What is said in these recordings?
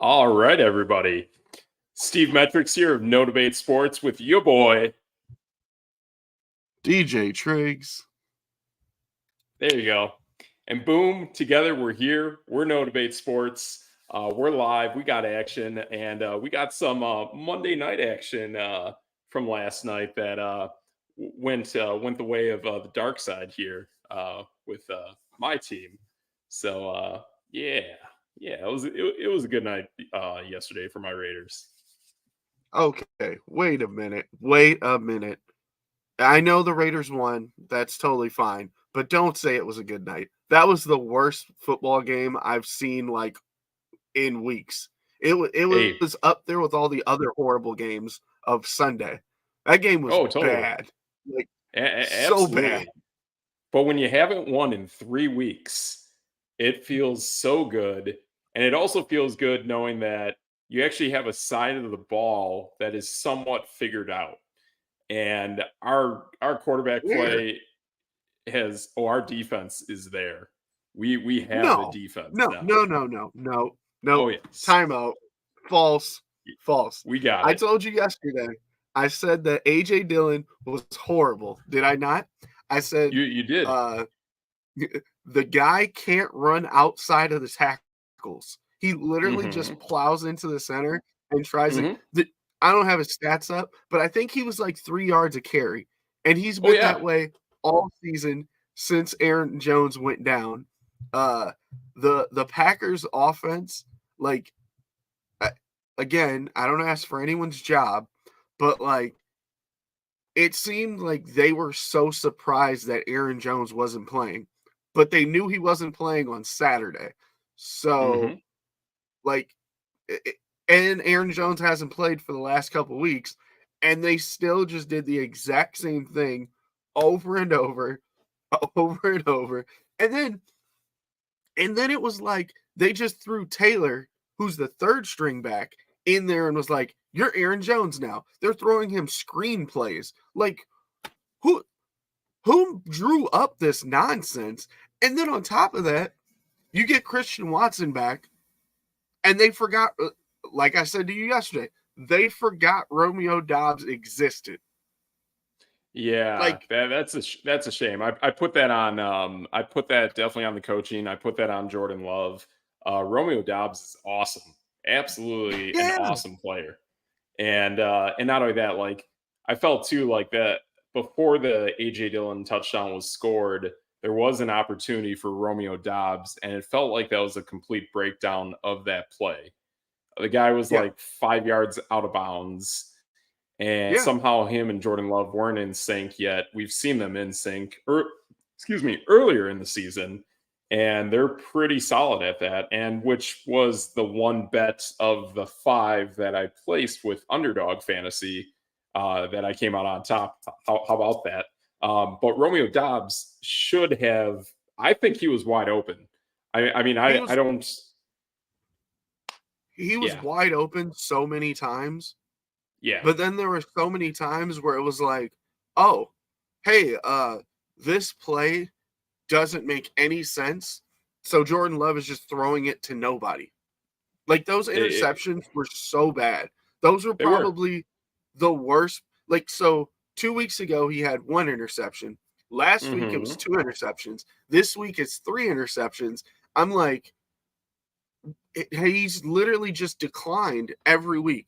All right, everybody. Steve M3TR1CS here of Db8 Sports with your boy, DJ TRIGGS. There you go. And boom, together we're here. We're Db8 Sports. We're live. We got action, and we got some Monday night action from last night that went the way of the dark side here with my team. So yeah, it was a good night yesterday for my Raiders. Okay, wait a minute. I know the Raiders won. That's totally fine. But don't say it was a good night. That was the worst football game I've seen in weeks. It was up there with all the other horrible games of Sunday. That game was totally bad. So bad. But when you haven't won in 3 weeks, it feels so good. And it also feels good knowing that you actually have a side of the ball that is somewhat figured out. And our quarterback play our defense is there. We have a defense No. Oh, yes. Timeout. False. We got it. I told you yesterday. I said that A.J. Dillon was horrible. Did I not? I said you did. The guy can't run outside of the tackles. He literally just plows into the center and tries to. I don't have his stats up, but I think he was like 3 yards a carry, and he's been that way all season since Aaron Jones went down. The Packers offense, again, I don't ask for anyone's job, but it seemed like they were so surprised that Aaron Jones wasn't playing, but they knew he wasn't playing on Saturday. So, and Aaron Jones hasn't played for the last couple of weeks, and they still just did the exact same thing over and over. And then it was like they just threw Taylor, who's the third string back, in there and was like, "You're Aaron Jones now." They're throwing him screenplays. Who drew up this nonsense? And then on top of that, you get Christian Watson back, and they forgot, like I said to you yesterday, they forgot Romeo Doubs existed. Yeah, that's a shame. I put that on. I put that definitely on the coaching. I put that on Jordan Love. Romeo Doubs is awesome, absolutely an awesome player. And not only that, I felt too that before the A.J. Dillon touchdown was scored, there was an opportunity for Romeo Doubs, and it felt like that was a complete breakdown of that play. The guy was 5 yards out of bounds. And somehow him and Jordan Love weren't in sync yet. We've seen them in sync, earlier in the season, and they're pretty solid at that. And which was the one bet of the 5 that I placed with Underdog Fantasy that I came out on top. How about that? But Romeo Doubs should have. I think he was wide open. I don't. He was wide open so many times. Yeah. But then there were so many times where it was like, oh, hey, this play doesn't make any sense. So Jordan Love is just throwing it to nobody. Those interceptions were so bad. Those were probably the worst. So 2 weeks ago, he had 1 interception. Last week, it was 2 interceptions. This week, it's 3 interceptions. I'm like, he's literally just declined every week.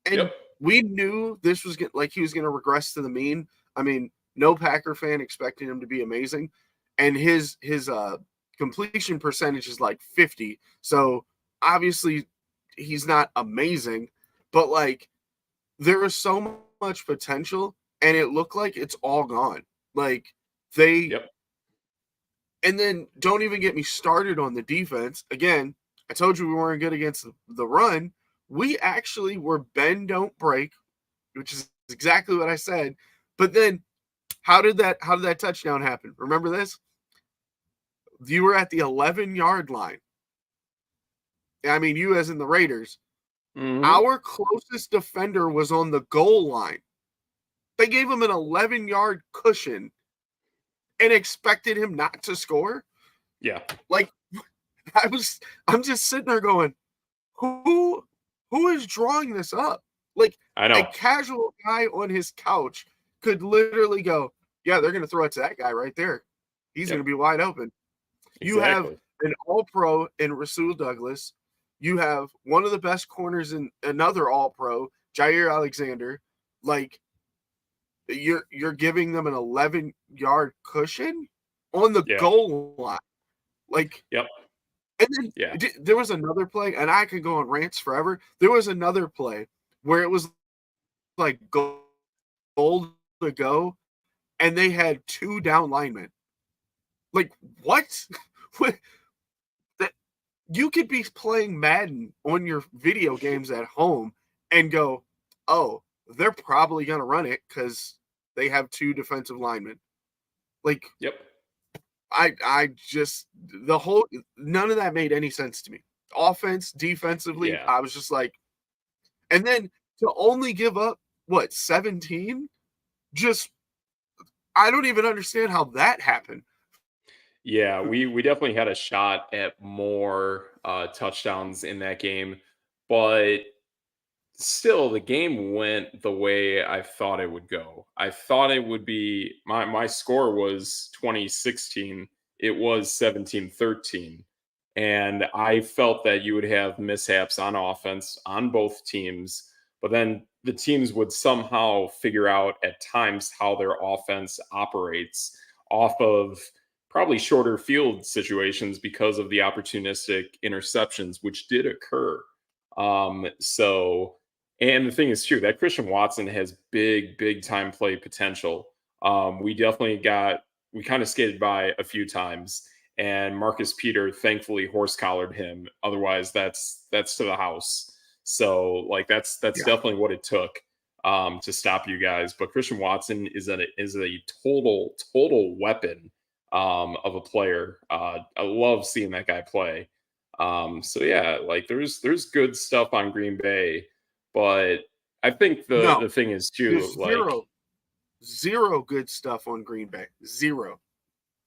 And we knew this was he was going to regress to the mean. I mean, no Packer fan expected him to be amazing, and his completion percentage is 50. So obviously, he's not amazing, but there was so much potential, and it looked like it's all gone. And then don't even get me started on the defense. Again, I told you we weren't good against the run. We actually were bend, don't break, which is exactly what I said. But then how did that touchdown happen? Remember this? You were at the 11-yard line. I mean, you as in the Raiders. Our closest defender was on the goal line. They gave him an 11-yard cushion and expected him not to score. Yeah. I'm just sitting there going, who is drawing this up? Like, I know. a casual guy on his couch could literally go, yeah, they're going to throw it to that guy right there. He's going to be wide open. You have an all-pro in Rasul Douglas. You have one of the best corners in another all-pro, Jair Alexander. Like, you're giving them an 11-yard cushion on the goal line. Like, and then there was another play, and I could go on rants forever. There was another play where it was like goal to go, and they had 2 down linemen. Like, what? That you could be playing Madden on your video games at home and go, oh, they're probably going to run it because they have 2 defensive linemen. Like, I just, none of that made any sense to me. Offense, defensively, I was just like, and then to only give up, 17? Just, I don't even understand how that happened. Yeah, we definitely had a shot at more touchdowns in that game, but still the game went the way I thought it would go. I thought it would be my score was 2016. It was 17-13. And I felt that you would have mishaps on offense on both teams, but then the teams would somehow figure out at times how their offense operates off of probably shorter field situations because of the opportunistic interceptions, which did occur. So, and the thing is too, that Christian Watson has big time play potential. We kind of skated by a few times, and Marcus Peter thankfully horse collared him. Otherwise, that's to the house. So, like, that's definitely what it took to stop you guys. But Christian Watson is a total weapon of a player. I love seeing that guy play. So yeah, like there's good stuff on Green Bay, but I think the thing is too, like zero good stuff on Green Bay. Zero.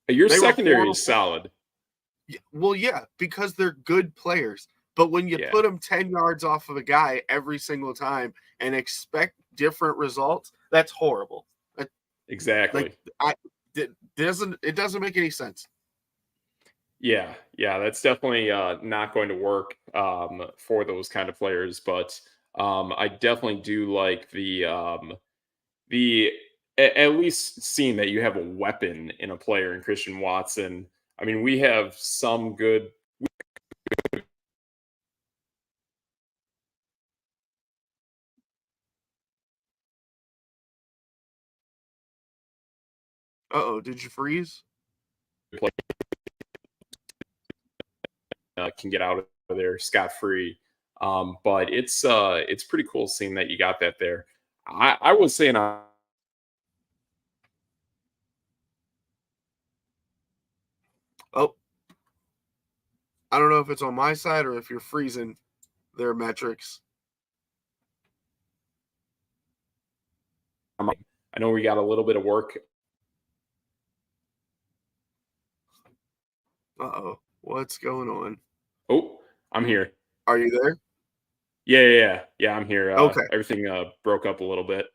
Your secondary is solid. Well, yeah, because they're good players. But when you put them 10 yards off of a guy every single time and expect different results, that's horrible. Exactly. It doesn't make any sense. Yeah, that's definitely not going to work for those kind of players. But I definitely do like the at least seeing that you have a weapon in a player in Christian Watson. I mean, we have some good. Uh-oh, did you freeze? Can get out of there scot-free. But it's pretty cool seeing that you got that there. I was saying oh, I don't know if it's on my side or if you're freezing their metrics. I know we got a little bit of work. Uh-oh, what's going on? Oh, I'm here. Are you there? Yeah, I'm here. Okay. Everything broke up a little bit.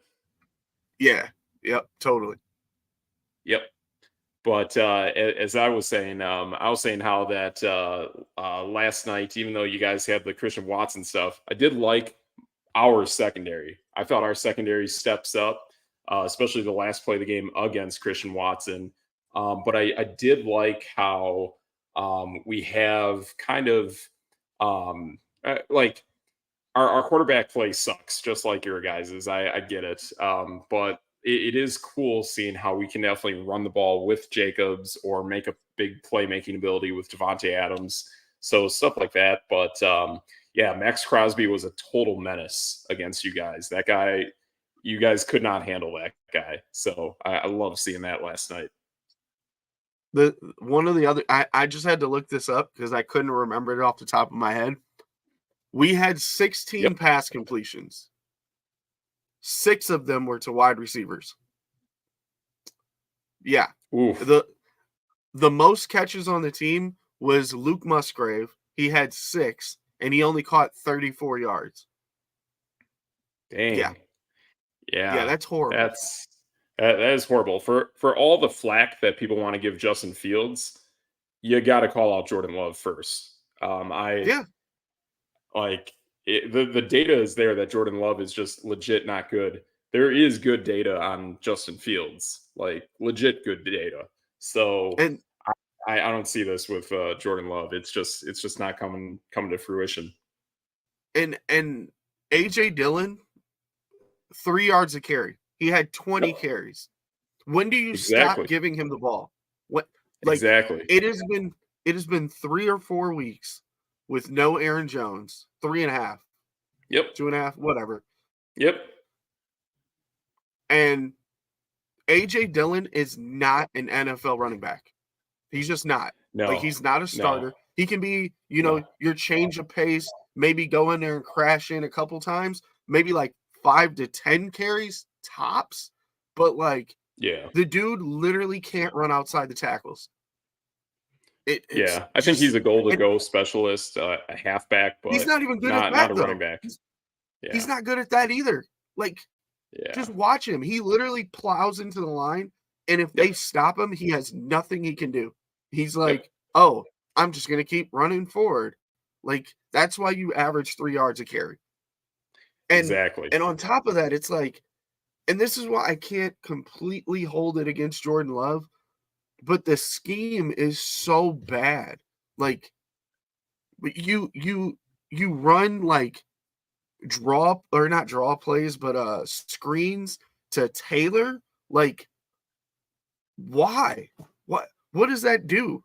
Yeah. Yep. Totally. Yep. But as I was saying how that last night, even though you guys had the Christian Watson stuff, I did like our secondary. I thought our secondary steps up, especially the last play of the game against Christian Watson. But I did like how we have kind of like our quarterback play sucks, just like your guys's. I get it. But it is cool seeing how we can definitely run the ball with Jacobs or make a big playmaking ability with Devontae Adams. So stuff like that. But yeah, Max Crosby was a total menace against you guys. That guy, you guys could not handle that guy. So I love seeing that last night. One of the other, I just had to look this up because I couldn't remember it off the top of my head. We had 16 pass completions. 6 of them were to wide receivers. Yeah. Oof. The most catches on the team was Luke Musgrave. He had 6. and he only caught 34 yards. Dang. Yeah, that's horrible. That is horrible. For all the flack that people want to give Justin Fields, you got to call out Jordan Love first. Like the data is there that Jordan Love is just legit not good. There is good data on Justin Fields, like legit good data. So And I don't see this with Jordan Love. It's just not coming to fruition. And AJ Dillon, 3 yards a carry. He had 20 carries. When do you stop giving him the ball? What exactly? It has been 3 or 4 weeks with no Aaron Jones. 3.5. Yep. 2.5, whatever. Yep. And AJ Dillon is not an NFL running back. He's just not. No. Like, he's not a starter. No. He can be, your change of pace, maybe go in there and crash in a couple times, maybe like 5 to 10 carries tops. But the dude literally can't run outside the tackles. I think he's a goal-to-go specialist, a halfback, but he's not even good at that, not a running back. He's not good at that either. Just watch him. He literally plows into the line, and if they stop him, he has nothing he can do. He's like, oh, I'm just going to keep running forward. That's why you average 3 yards a carry. Exactly. And on top of that, it's and this is why I can't completely hold it against Jordan Love, but the scheme is so bad. You run draw or not draw plays, but screens to Taylor. Why? What does that do?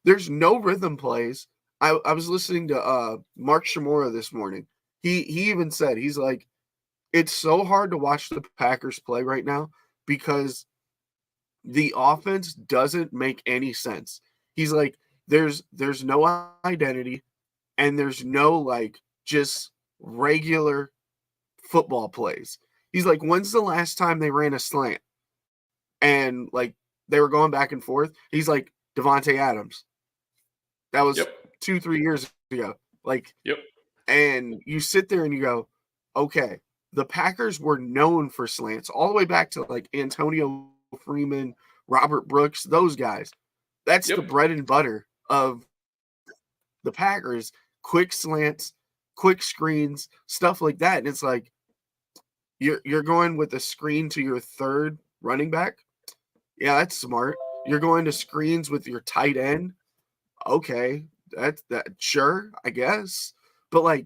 There's no rhythm plays. I was listening to Mark Shimura this morning. He even said, he's like, it's so hard to watch the Packers play right now because the offense doesn't make any sense. He's like, there's no identity, and there's no just regular football plays. He's like, when's the last time they ran a slant and they were going back and forth? He's like, Devontae Adams. That was 2-3 years ago. And you sit there and you go, okay, the Packers were known for slants all the way back to Antonio Freeman, Robert Brooks, those guys. That's the bread and butter of the Packers. Quick slants, quick screens, stuff like that. And it's you're going with a screen to your third running back. Yeah, that's smart. You're going to screens with your tight end. Okay, that sure, I guess. But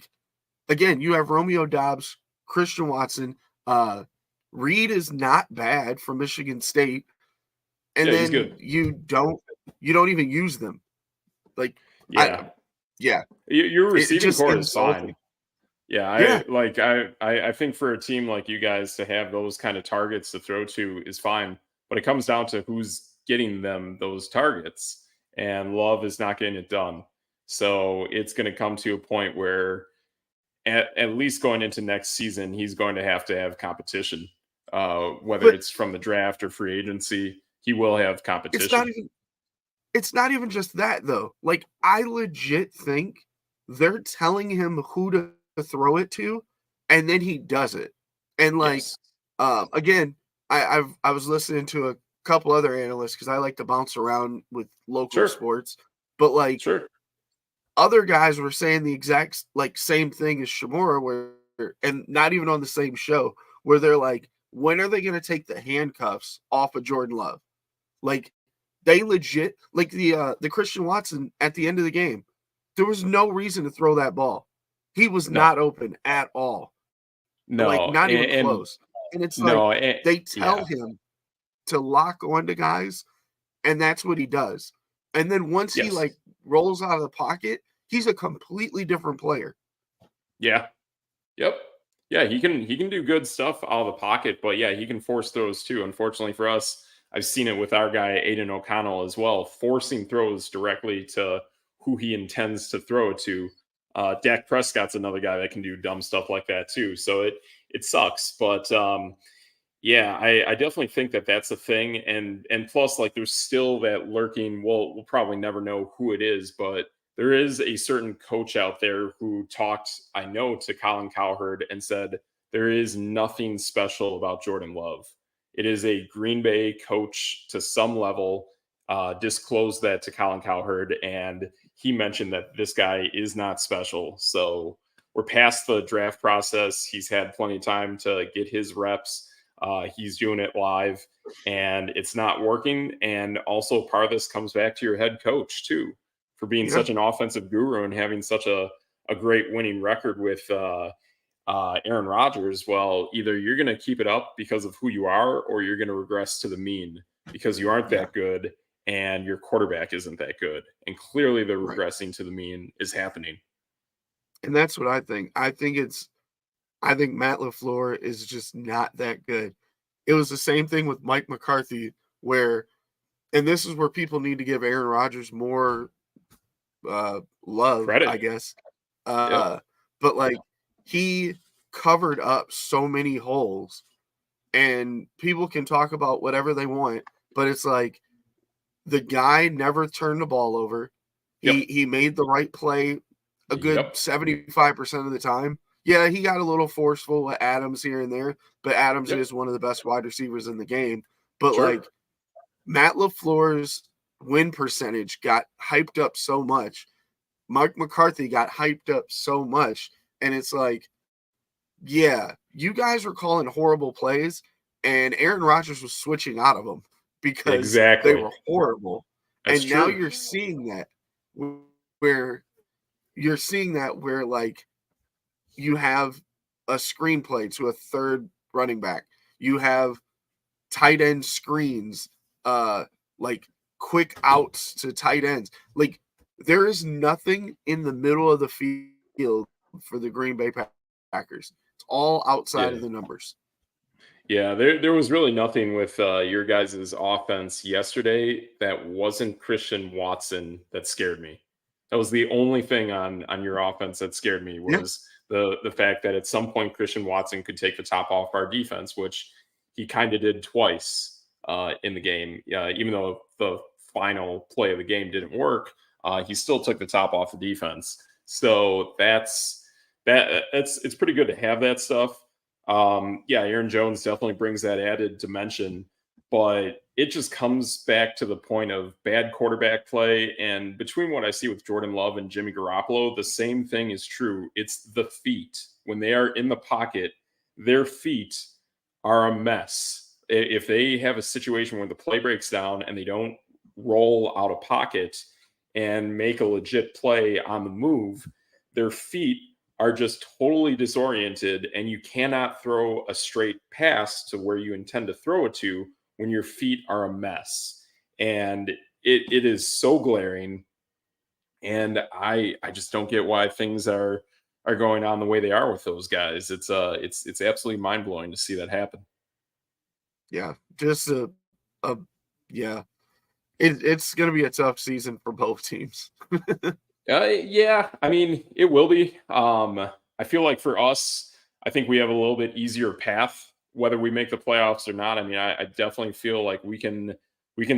again, you have Romeo Doubs, Christian Watson, Reed is not bad from Michigan State, and then you don't even use them. Your receiving core is fine. I think for a team like you guys to have those kind of targets to throw to is fine, but it comes down to who's getting them those targets, and Love is not getting it done. So it's going to come to a point where at least going into next season, he's going to have competition, whether it's from the draft or free agency. He will have competition. It's not even just that, though. I legit think they're telling him who to throw it to, and then he does it. And again, I was listening to a couple other analysts because I like to bounce around with local sports, but other guys were saying the exact same thing as Shimura, where and not even on the same show, where they're like, when are they going to take the handcuffs off of Jordan Love? They legit the Christian Watson at the end of the game. There was no reason to throw that ball. He was not open at all. No, not even close. And it's they tell him to lock onto guys, and that's what he does. And then once he rolls out of the pocket, he's a completely different player. Yeah. Yep. Yeah, he can do good stuff out of the pocket, but he can force throws too. Unfortunately for us, I've seen it with our guy Aiden O'Connell as well, forcing throws directly to who he intends to throw it to. Dak Prescott's another guy that can do dumb stuff like that too. So it sucks, but I definitely think that that's a thing. And plus, there's still that lurking. We'll probably never know who it is, but there is a certain coach out there who talked, I know, to Colin Cowherd and said, there is nothing special about Jordan Love. It is a Green Bay coach to some level, disclosed that to Colin Cowherd, and he mentioned that this guy is not special. So we're past the draft process. He's had plenty of time to get his reps. He's doing it live, and it's not working. And also part of this comes back to your head coach too, for being such an offensive guru and having such a great winning record with Aaron Rodgers. Well, either you're going to keep it up because of who you are, or you're going to regress to the mean because you aren't that good and your quarterback isn't that good. And clearly the regressing to the mean is happening. And that's what I think. I think Matt LaFleur is just not that good. It was the same thing with Mike McCarthy, where, and this is where people need to give Aaron Rodgers more love, credit, I guess. But like, he covered up so many holes, and people can talk about whatever they want, but it's like the guy never turned the ball over. He made the right play a good 75% of the time. Yeah, he got a little forceful with Adams here and there, but Adams is one of the best wide receivers in the game. But like, Matt LaFleur's win percentage got hyped up so much. Mike McCarthy got hyped up so much. And it's like, yeah, you guys were calling horrible plays, and Aaron Rodgers was switching out of them because they were horrible. That's true. Now you're seeing that where like, you have a screenplay to a third running back. You have tight end screens, like quick outs to tight ends. Like, there is nothing in the middle of the field for the Green Bay Packers. It's all outside of the numbers. Yeah, there was really nothing with your guys' offense yesterday that wasn't Christian Watson that scared me. That was the only thing on your offense that scared me, was the fact that at some point Christian Watson could take the top off our defense, which he kind of did twice in the game. Even though the final play of the game didn't work, he still took the top off the defense. So it's pretty good to have that stuff. Aaron Jones definitely brings that added dimension, but it just comes back to the point of bad quarterback play. And between what I see with Jordan Love and Jimmy Garoppolo, the same thing is true. It's the feet. When they are in the pocket, their feet are a mess. If they have a situation where the play breaks down and they don't roll out of pocket and make a legit play on the move, their feet are just totally disoriented, and you cannot throw a straight pass to where you intend to throw it to when your feet are a mess. And it is so glaring. And I just don't get why things are going on the way they are with those guys. It's absolutely mind blowing to see that happen. Yeah, just it's going to be a tough season for both teams. Yeah, I mean, it will be. I feel like for us, I think we have a little bit easier path, whether we make the playoffs or not. I mean, I definitely feel like we can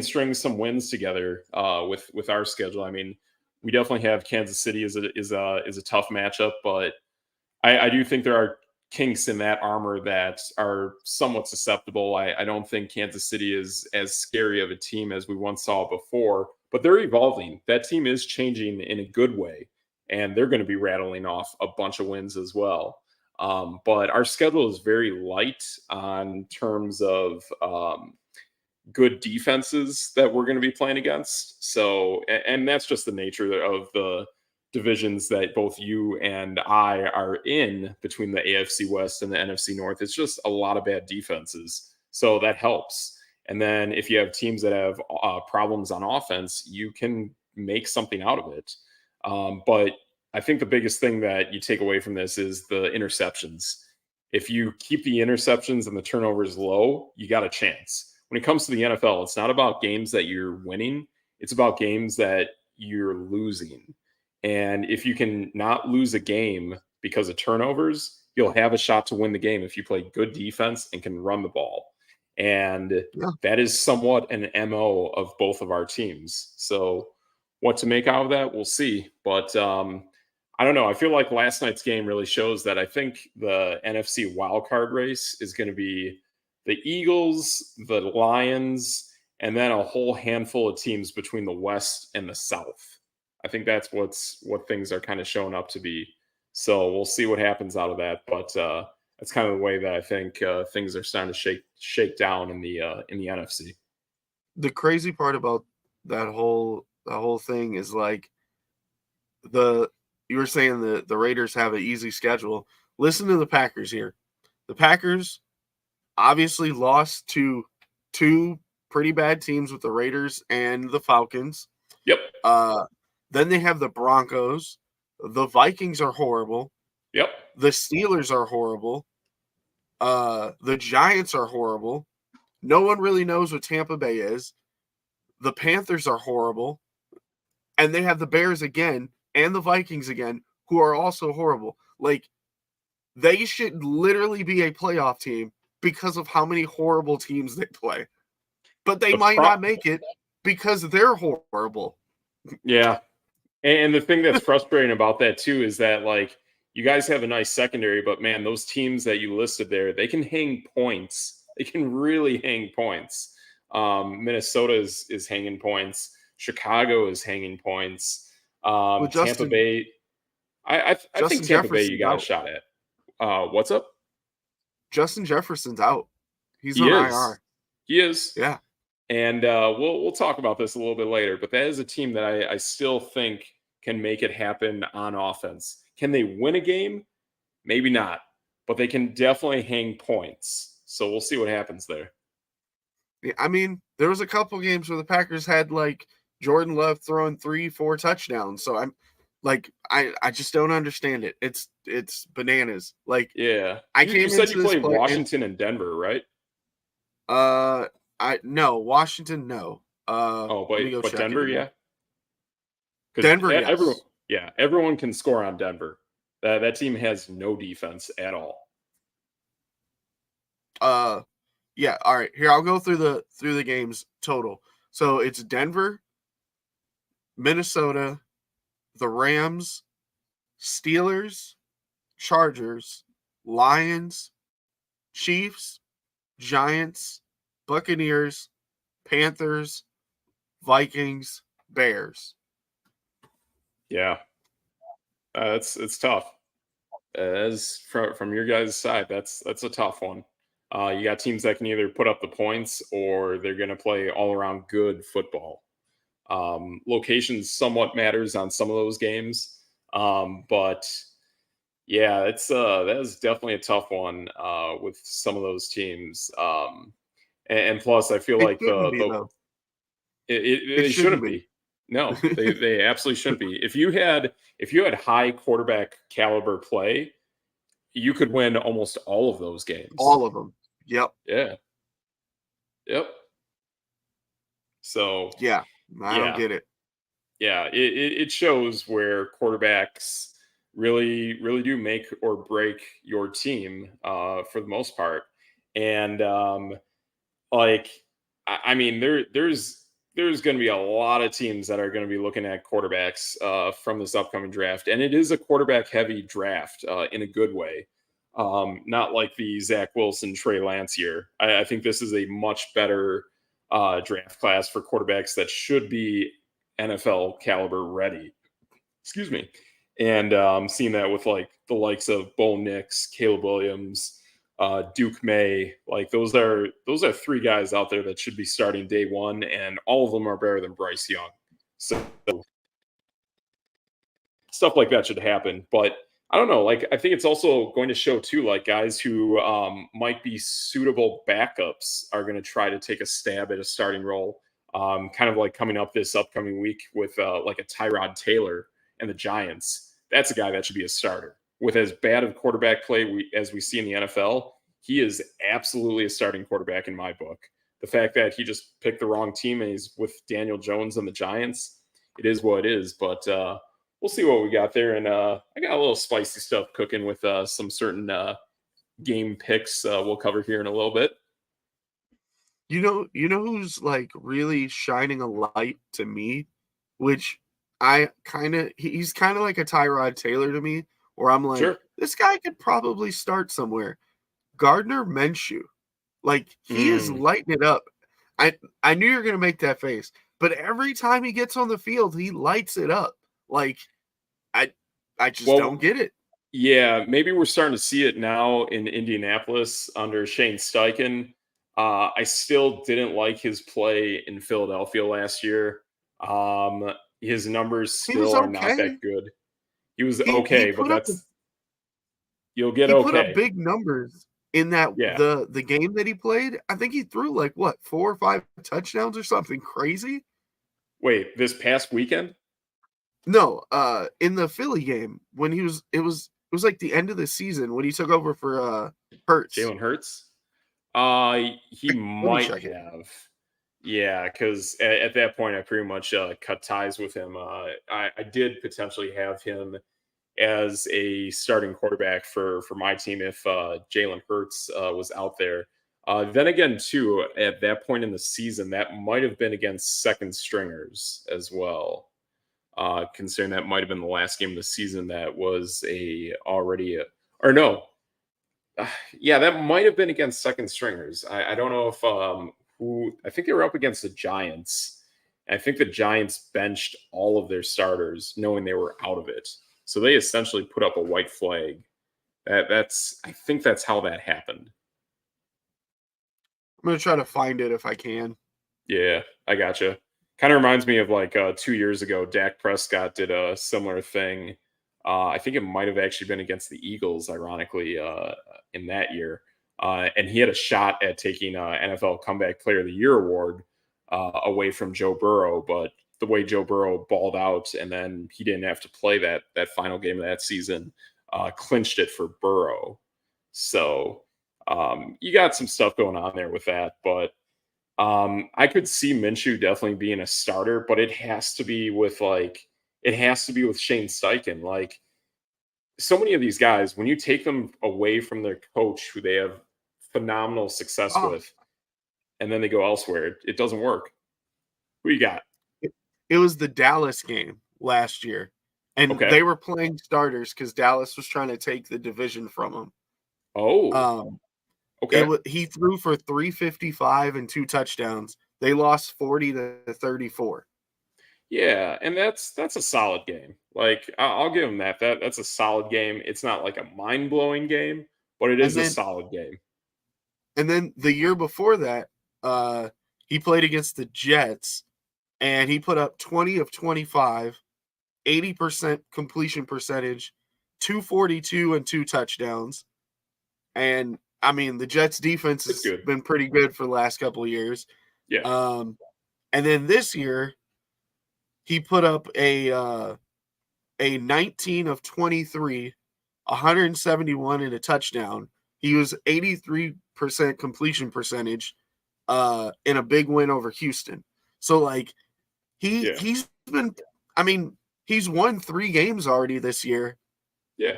string some wins together with our schedule. I mean, we definitely have Kansas City is a tough matchup, but I do think there are kinks in that armor that are somewhat susceptible. I don't think Kansas City is as scary of a team as we once saw before, but they're evolving. That team is changing in a good way, and they're going to be rattling off a bunch of wins as well. But our schedule is very light on terms of good defenses that we're going to be playing against. So, and that's just the nature of the divisions that both you and I are in between the AFC West and the NFC North. It's just a lot of bad defenses. So that helps. And then if you have teams that have problems on offense, you can make something out of it. But I think the biggest thing that you take away from this is the interceptions. If you keep the interceptions and the turnovers low, you got a chance. When it comes to the NFL, it's not about games that you're winning. It's about games that you're losing. And if you can not lose a game because of turnovers, you'll have a shot to win the game if you play good defense and can run the ball. And that is somewhat an MO of both of our teams. So what to make out of that, we'll see. But I don't know. I feel like last night's game really shows that I think the NFC wildcard race is going to be the Eagles, the Lions, and then a whole handful of teams between the West and the South. I think that's what things are kind of showing up to be. So we'll see what happens out of that. But that's kind of the way that I think things are starting to shake down in the NFC. The crazy part about that whole thing is like you were saying the Raiders have an easy schedule. Listen to the Packers here. The Packers obviously lost to two pretty bad teams with the Raiders and the Falcons. Yep. Then they have the Broncos. The Vikings are horrible. Yep. The Steelers are horrible. The Giants are horrible. No one really knows what Tampa Bay is. The Panthers are horrible. And they have the Bears again and the Vikings again, who are also horrible. Like, they should literally be a playoff team because of how many horrible teams they play. But they might not make it because they're horrible. Yeah. And the thing that's frustrating about that, too, is that, like, you guys have a nice secondary, but, man, those teams that you listed there, they can hang points. They can really hang points. Minnesota is hanging points. Chicago is hanging points. Tampa Bay. I think Tampa Bay you got a shot at. What's up? Justin Jefferson's out. He's on IR. He is. Yeah. And we'll talk about this a little bit later, but that is a team that I still think can make it happen on offense. Can they win a game? Maybe not, but they can definitely hang points. So we'll see what happens there. Yeah, I mean, there was a couple games where the Packers had like Jordan Love throwing 3-4 touchdowns. So I'm like, I just don't understand it. It's bananas. Like, yeah, you said you played Washington and Denver, right? No, Washington, no. But Denver, yeah. Denver, yes. Everyone can score on Denver. That team has no defense at all. Yeah. All right. Here, I'll go through the games total. So it's Denver, Minnesota, the Rams, Steelers, Chargers, Lions, Chiefs, Giants, Buccaneers, Panthers, Vikings, Bears. Yeah. It's tough. As from your guys' side, that's a tough one. You got teams that can either put up the points or they're going to play all around good football. Location somewhat matters on some of those games, but yeah, that is definitely a tough one with some of those teams. And plus, I feel like it shouldn't be. No, they absolutely shouldn't be. If you had high quarterback caliber play, you could win almost all of those games. All of them. Yep. Yeah. Yep. So yeah, I don't get it. Yeah, it shows where quarterbacks really do make or break your team for the most part. And I mean, there's going to be a lot of teams that are going to be looking at quarterbacks from this upcoming draft. And it is a quarterback heavy draft in a good way. Not like the Zach Wilson, Trey Lance year. I think this is a much better draft class for quarterbacks that should be NFL caliber ready. Excuse me. And seeing that with like the likes of Bo Nix, Caleb Williams, Duke May, like those are three guys out there that should be starting day one, and all of them are better than Bryce Young. So stuff like that should happen. But I don't know, like I think it's also going to show too, like guys who might be suitable backups are going to try to take a stab at a starting role. Kind of like coming up this upcoming week with like a Tyrod Taylor and the Giants. That's a guy that should be a starter. With as bad of quarterback play as we see in the NFL, he is absolutely a starting quarterback in my book. The fact that he just picked the wrong team and he's with Daniel Jones and the Giants, it is what it is. But we'll see what we got there. And I got a little spicy stuff cooking with some certain game picks we'll cover here in a little bit. You know who's like really shining a light to me, which he's kind of like a Tyrod Taylor to me, where I'm like, Sure. this guy could probably start somewhere. Gardner Minshew, like he is lighting it up. I knew you were gonna make that face, but every time he gets on the field, he lights it up. Like I just don't get it. Yeah, maybe we're starting to see it now in Indianapolis under Shane Steichen. I still didn't like his play in Philadelphia last year. His numbers He was still are not okay. that good. He was He okay, but put up you'll get he put up okay. big numbers in that Yeah. the game that he played. I think he threw like what 4 or 5 touchdowns or something crazy. Wait, this past weekend? No, in the Philly game when it was like the end of the season when he took over for Hurts. Jalen Hurts? He Let me might check it. have. Yeah, because at that point I pretty much cut ties with him. I did potentially have him as a starting quarterback for my team if Jalen Hurts was out there. Then again, too, at that point in the season, that might have been against second stringers as well. Considering that might have been the last game of the season that was or no, yeah, that might have been against second stringers. I don't know if who I think they were up against the Giants. I think the Giants benched all of their starters, knowing they were out of it. So they essentially put up a white flag. I think that's how that happened. I'm gonna try to find it if I can. Yeah, I gotcha. Kind of reminds me of like 2 years ago, Dak Prescott did a similar thing. I think it might have actually been against the Eagles, ironically, in that year. And he had a shot at taking NFL Comeback Player of the Year award away from Joe Burrow, but the way Joe Burrow balled out, and then he didn't have to play that final game of that season, clinched it for Burrow. So you got some stuff going on there with that, but I could see Minshew definitely being a starter, but it has to be with Shane Steichen. Like so many of these guys, when you take them away from their coach, who they have phenomenal success Oh, with, and then they go elsewhere, it doesn't work. Who you got? it was the Dallas game last year, and Okay. they were playing starters because Dallas was trying to take the division from them. Oh, okay. He threw for 355 and 2 touchdowns. They lost 40-34. Yeah, and that's a solid game. Like I'll give him that. That's a solid game. It's not like a mind blowing game, but it And is a then solid game. and then the year before that, he played against the Jets, and he put up 20 of 25, 80% completion percentage, 242 and 2 touchdowns. And I mean, the Jets defense It's has good. been pretty good for the last couple of years. Yeah. And then this year, he put up a 19 of 23, 171 and a touchdown. He was 83% completion percentage in a big win over Houston. So like Yeah. he's been I mean, he's won 3 games already this year. Yeah.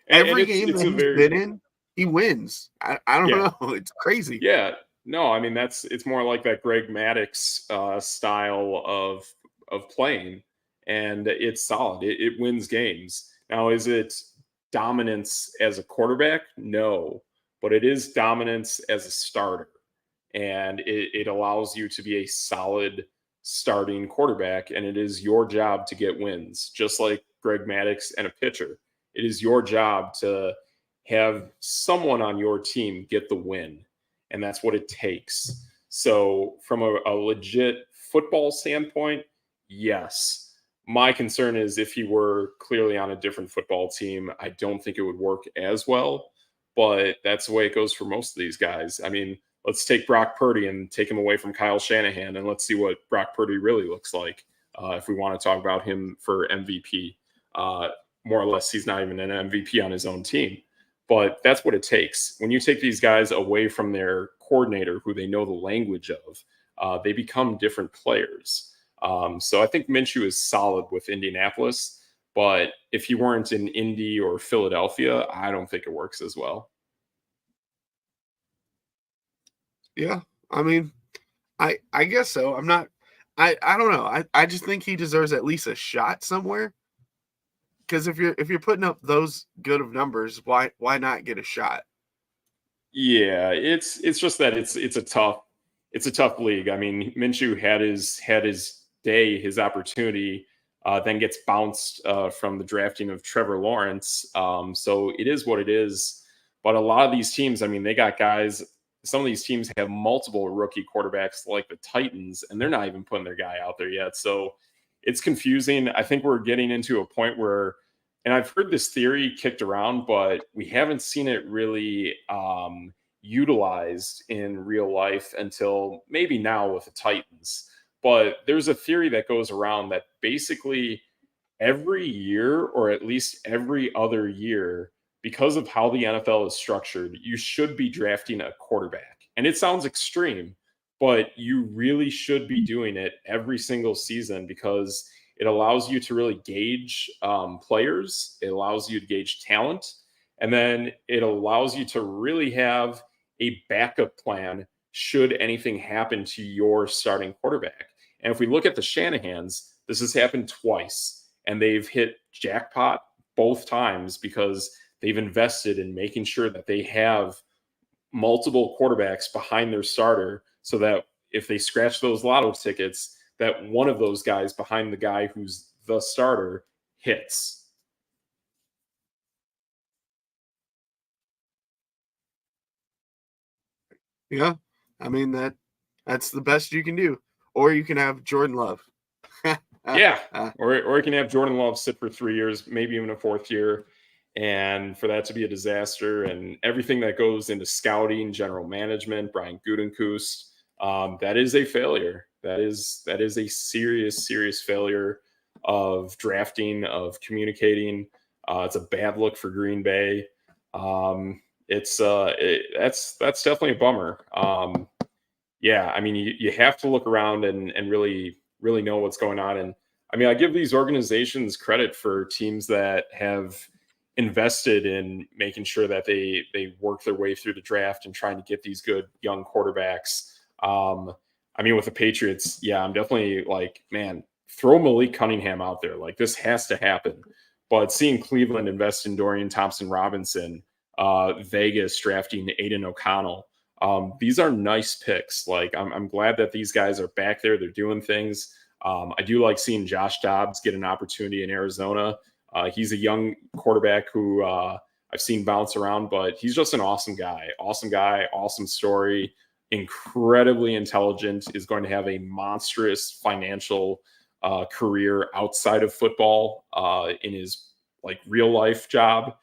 And Every game it's that a he's very been in, he wins. I don't yeah. know. It's crazy. Yeah. No, I mean it's more like that Greg Maddox style of playing, and it's solid. It wins games. Now, is it dominance as a quarterback? No, but it is dominance as a starter, and it allows you to be a solid starting quarterback, and it is your job to get wins, just like Greg Maddox and a pitcher. It is your job to have someone on your team get the win, and that's what it takes. So, from a legit football standpoint, yes. My concern is if he were clearly on a different football team, I don't think it would work as well. But that's the way it goes for most of these guys. I mean, let's take Brock Purdy and take him away from Kyle Shanahan, and let's see what Brock Purdy really looks like if we want to talk about him for MVP. More or less, he's not even an MVP on his own team. But that's what it takes. When you take these guys away from their coordinator, who they know the language of, they become different players. So I think Minshew is solid with Indianapolis, but if he weren't in Indy or Philadelphia, I don't think it works as well. Yeah. I mean, I guess so. I don't know. I just think he deserves at least a shot somewhere. Because if you're putting up those good of numbers, why not get a shot? Yeah, it's just that it's a tough league. I mean, Minshew had his day, his opportunity, then gets bounced from the drafting of Trevor Lawrence. So it is what it is. But a lot of these teams, I mean, they got guys. Some of these teams have multiple rookie quarterbacks, like the Titans, and they're not even putting their guy out there yet. So it's confusing. I think we're getting into a point where, and I've heard this theory kicked around, but we haven't seen it really utilized in real life until maybe now with the Titans. But there's a theory that goes around that basically every year, or at least every other year, because of how the NFL is structured, you should be drafting a quarterback. And it sounds extreme, but you really should be doing it every single season because it allows you to really gauge players. It allows you to gauge talent. And then it allows you to really have a backup plan should anything happen to your starting quarterback. And if we look at the Shanahans, this has happened twice, and they've hit jackpot both times because they've invested in making sure that they have multiple quarterbacks behind their starter so that if they scratch those lotto tickets, that one of those guys behind the guy who's the starter hits. Yeah. I mean that's the best you can do. Or you can have Jordan Love. Yeah. Or you can have Jordan Love sit for 3 years, maybe even a fourth year, and for that to be a disaster, and everything that goes into scouting, general management, Brian Gutekunst, that is a failure. That is a serious failure of drafting, of communicating. It's a bad look for Green Bay. That's definitely a bummer. Yeah, I mean, you have to look around and really know what's going on. And I mean, I give these organizations credit for teams that have invested in making sure that they work their way through the draft and trying to get these good young quarterbacks. I mean, with the Patriots, yeah, I'm definitely like, man, throw Malik Cunningham out there. Like, this has to happen. But seeing Cleveland invest in Dorian Thompson-Robinson, Vegas drafting Aiden O'Connell, these are nice picks. Like, I'm glad that these guys are back there. They're doing things. I do like seeing Josh Dobbs get an opportunity in Arizona. He's a young quarterback who I've seen bounce around, but he's just an awesome guy. Awesome story. Incredibly intelligent, is going to have a monstrous financial career outside of football in his like real life job.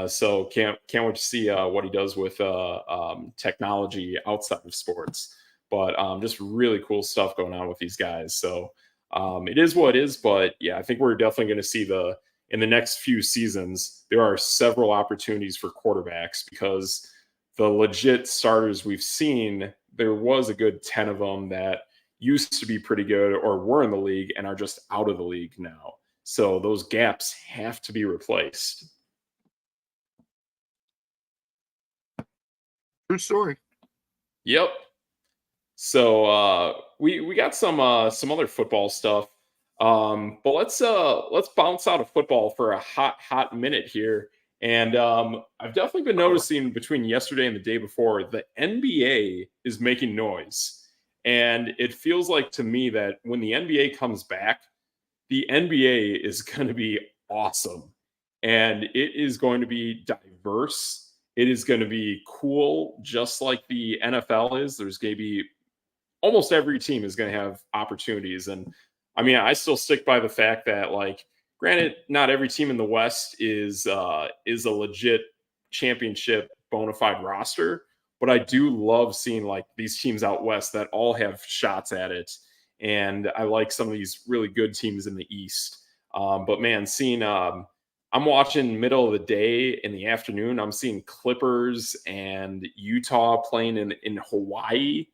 So can't wait to see what he does with technology outside of sports. But just really cool stuff going on with these guys. So it is what it is. But yeah, I think we're definitely going to see in the next few seasons, there are several opportunities for quarterbacks because the legit starters we've seen, there was a good 10 of them that used to be pretty good or were in the league and are just out of the league now. So those gaps have to be replaced. True story. Yep. So we got some other football stuff. But let's bounce out of football for a hot minute here. And I've definitely been noticing between yesterday and the day before, the NBA is making noise. And it feels like to me that when the NBA comes back, the NBA is going to be awesome. And it is going to be diverse. It is going to be cool, just like the NFL is. There's going to be almost every team is going to have opportunities. And I mean, I still stick by the fact that, like, granted, not every team in the West is a legit championship bona fide roster, but I do love seeing like these teams out West that all have shots at it. And I like some of these really good teams in the East. But man, seeing I'm watching middle of the day in the afternoon. I'm seeing Clippers and Utah playing in Hawaii.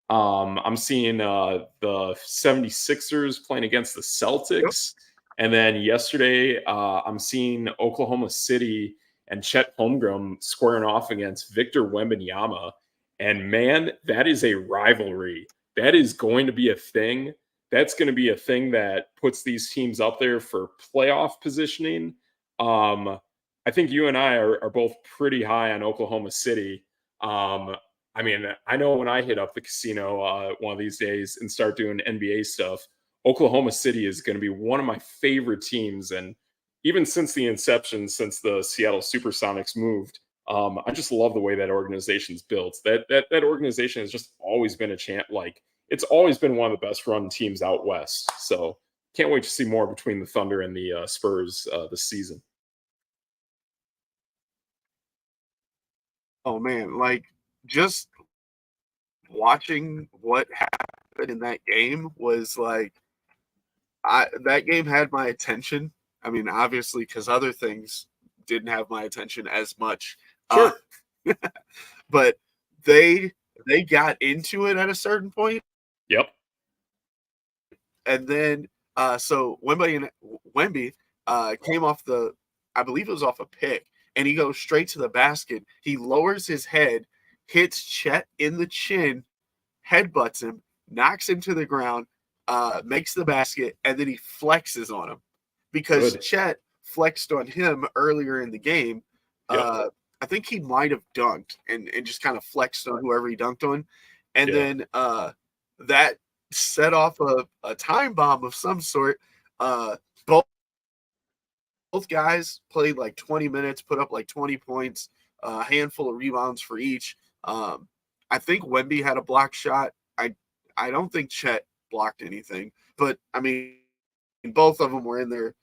I'm seeing the 76ers playing against the Celtics. Yep. And then yesterday, I'm seeing Oklahoma City and Chet Holmgren squaring off against Victor Wembanyama. And man, that is a rivalry. That is going to be a thing that's going to be a thing that puts these teams up there for playoff positioning. I think you and I are both pretty high on Oklahoma City. I mean, I know when I hit up the casino one of these days and start doing NBA stuff, Oklahoma City is going to be one of my favorite teams. And even since the inception, since the Seattle Supersonics moved, I just love the way that organization's built. That organization has just always been a champ. Like, it's always been one of the best run teams out west. So can't wait to see more between the Thunder and the Spurs this season. Oh man, like just watching what happened in that game was like that game had my attention. I mean, obviously, because other things didn't have my attention as much. Sure. But they got into it at a certain point. Yep. And then so Wemby came off I believe it was off a pick, and he goes straight to the basket. He lowers his head, hits Chet in the chin, headbutts him, knocks him to the ground, makes the basket, and then he flexes on him because Chet flexed on him earlier in the game. Yep. I think he might have dunked and just kind of flexed on whoever he dunked on. And then that set off a time bomb of some sort. Both guys played like 20 minutes, put up like 20 points, a handful of rebounds for each. I think Wemby had a block shot. I don't think Chet blocked anything, but I mean, both of them were in there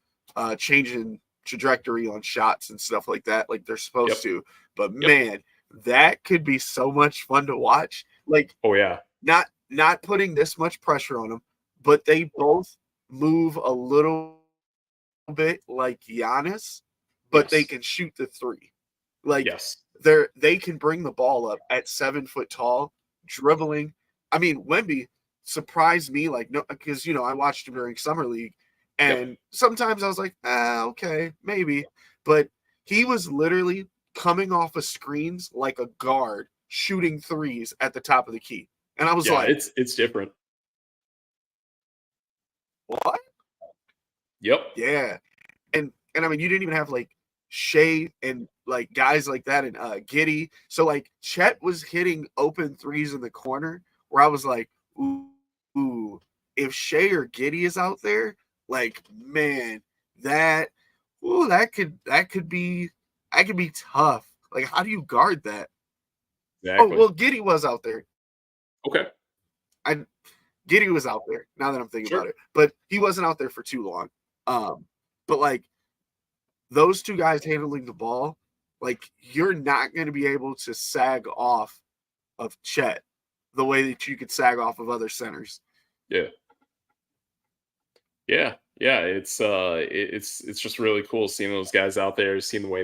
changing trajectory on shots and stuff like that, like they're supposed to. But man, that could be so much fun to watch. Like, oh yeah, not putting this much pressure on them, but they both move a little bit like Giannis, but they can shoot the three. Like, they can bring the ball up at 7 foot tall, dribbling. I mean, Wemby surprised me, like, no, because I watched him during summer league, and sometimes I was like, okay, maybe, but he was literally coming off of screens like a guard, shooting threes at the top of the key, and I was like, it's different. What? Yep. Yeah, and I mean, you didn't even have like Shea and like guys like that and Giddey. So like Chet was hitting open threes in the corner where I was like, ooh, if Shea or Giddey is out there, like, man, that could be tough. Like, how do you guard that? Exactly. Oh, well, Giddey was out there. Okay. Giddey was out there, now that I'm thinking about it. But he wasn't out there for too long. But like those two guys handling the ball, like, you're not going to be able to sag off of Chet the way that you could sag off of other centers. Yeah. It's just really cool seeing those guys out there, seeing the way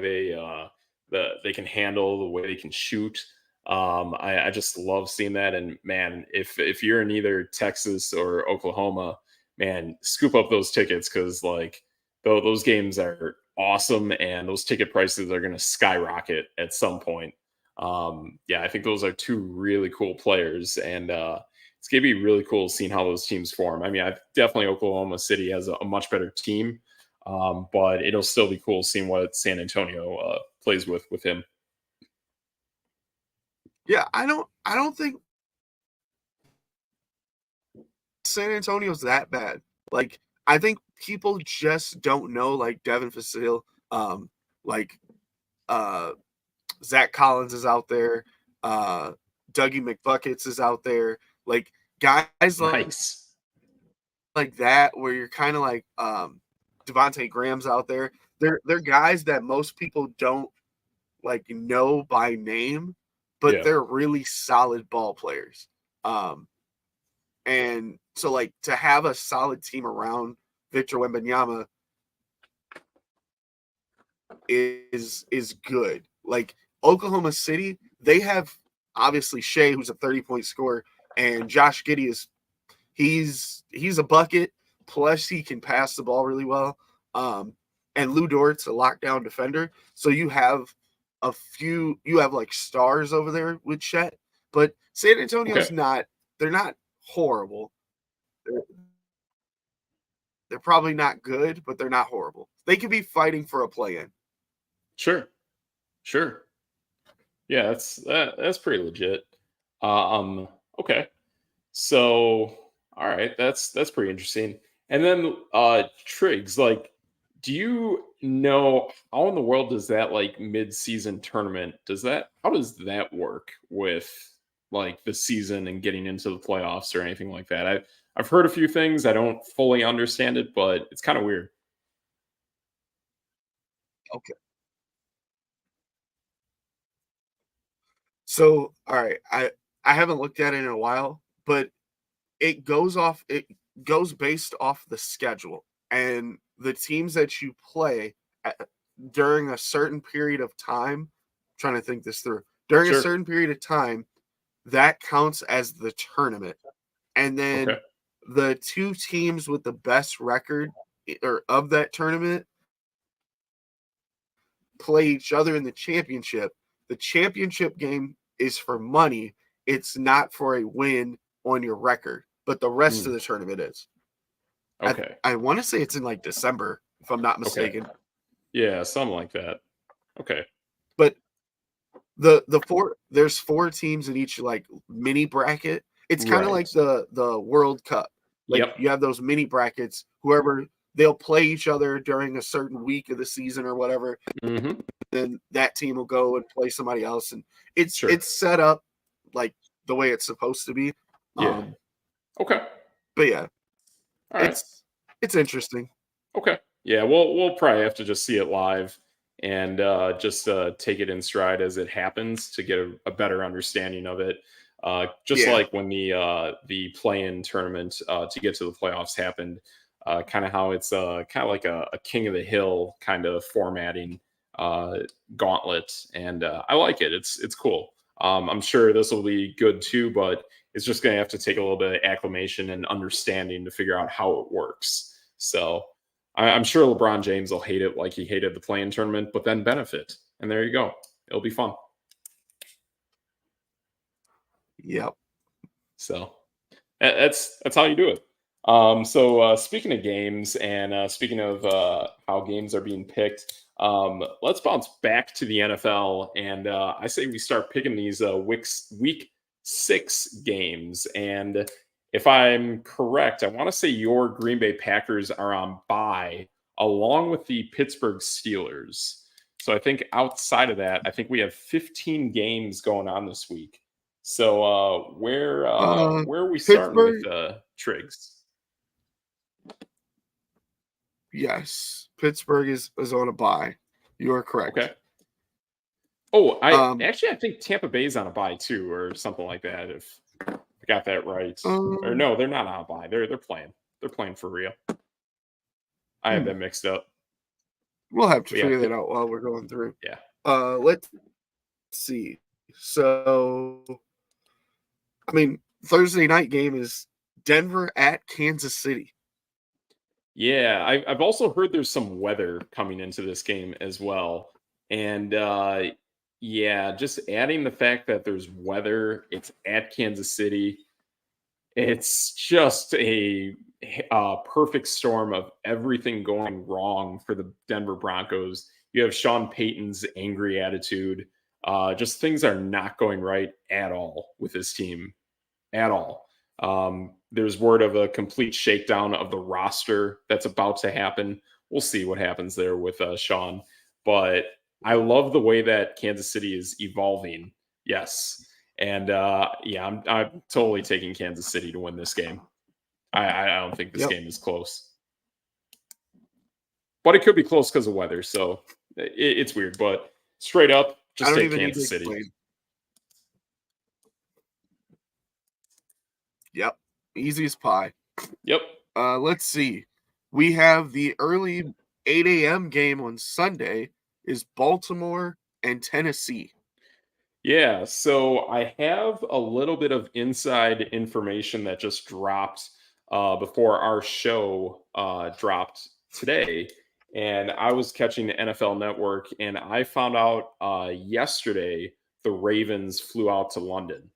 they can handle, the way they can shoot. I just love seeing that. And man, if you're in either Texas or Oklahoma, man, scoop up those tickets, because like those games are awesome, and those ticket prices are going to skyrocket at some point. I think those are two really cool players, and it's going to be really cool seeing how those teams form. I mean, definitely Oklahoma City has a much better team, but it'll still be cool seeing what San Antonio plays with him. Yeah, I don't think San Antonio's that bad. Like, I think people just don't know, like, Devin Vassell, like, Zach Collins is out there, Dougie McBuckets is out there, like, guys like that, where you're kind of like, Devontae Graham's out there. They're guys that most people don't, like, know by name, but they're really solid ball players. And so, like, to have a solid team around Victor Wembanyama is good. Like, Oklahoma City, they have obviously Shea, who's a 30-point scorer, and Josh Giddey he's a bucket, plus he can pass the ball really well. And Lou Dort's a lockdown defender. So you have like stars over there with Chet, but San Antonio's they're not horrible. they're probably not good, but they're not horrible. They could be fighting for a play-in. Sure. Yeah, that's pretty legit. Okay. So, all right, that's pretty interesting. And then Triggs, like, do you know how in the world does that like mid-season tournament how does that work with like the season and getting into the playoffs or anything like that? I've heard a few things. I don't fully understand it, but it's kind of weird. Okay. So, all right, I haven't looked at it in a while, but it goes based off the schedule and the teams that you play during a certain period of time. I'm trying to think this through. During a Sure. certain period of time, that counts as the tournament. And then Okay. the two teams with the best record or of that tournament play each other in the championship. The championship game is for money. It's not for a win on your record, but the rest of Hmm. the tournament is. Okay. I want to say it's in like December, if I'm not Okay. mistaken. Yeah, something like that. Okay. But there's four teams in each like mini bracket. It's kind of like Right. the World Cup. Like Yep. you have those mini brackets. Whoever they'll play each other during a certain week of the season or whatever. Mm-hmm. Then that team will go and play somebody else, and it's Sure. set up like the way it's supposed to be. Yeah. Okay. But yeah, All right. it's interesting. Okay. Yeah, we'll probably have to just see it live and just take it in stride as it happens to get a better understanding of it. Just Yeah. like when the play-in tournament to get to the playoffs happened, kind of how it's kind of like a king of the hill kind of formatting uh, gauntlet, and I like it. It's cool. I'm sure this will be good too, but it's just going to have to take a little bit of acclimation and understanding to figure out how it works. So I'm sure LeBron James will hate it like he hated the play-in tournament, but then benefit. And there you go. It'll be fun. Yep. So that's how you do it. Speaking of games and speaking of how games are being picked, let's bounce back to the NFL. And I say we start picking these week 6 games. And if I'm correct, I want to say your Green Bay Packers are on bye along with the Pittsburgh Steelers. So I think outside of that, I think we have 15 games going on this week. So where are we starting with Pittsburgh. Triggs? Yes, Pittsburgh is on a bye. You are correct. Okay. Oh, I think Tampa Bay's on a bye too, or something like that. If I got that right, or no, they're not on a bye. They're playing. They're playing for real. I have them mixed up. We'll have to figure that out while we're going through. Yeah. Let's see. So, I mean, Thursday night game is Denver at Kansas City. Yeah, I've also heard there's some weather coming into this game as well, and yeah, just adding the fact that there's weather, it's at Kansas City. It's just a perfect storm of everything going wrong for the Denver Broncos. You have Sean Payton's angry attitude. Just things are not going right at all with his team, at all. There's word of a complete shakedown of the roster that's about to happen. We'll see what happens there with Sean. But I love the way that Kansas City is evolving. Yes. And yeah, I'm totally taking Kansas City to win this game. I don't think this game is close, but it could be close because of weather. So it's weird, but straight up, just take Kansas City. Yep, easy as pie. Yep. Let's see. We have the early 8 a.m. game on Sunday is Baltimore and Tennessee. Yeah, so I have a little bit of inside information that just dropped before our show dropped today. And I was catching the NFL Network, and I found out yesterday the Ravens flew out to London.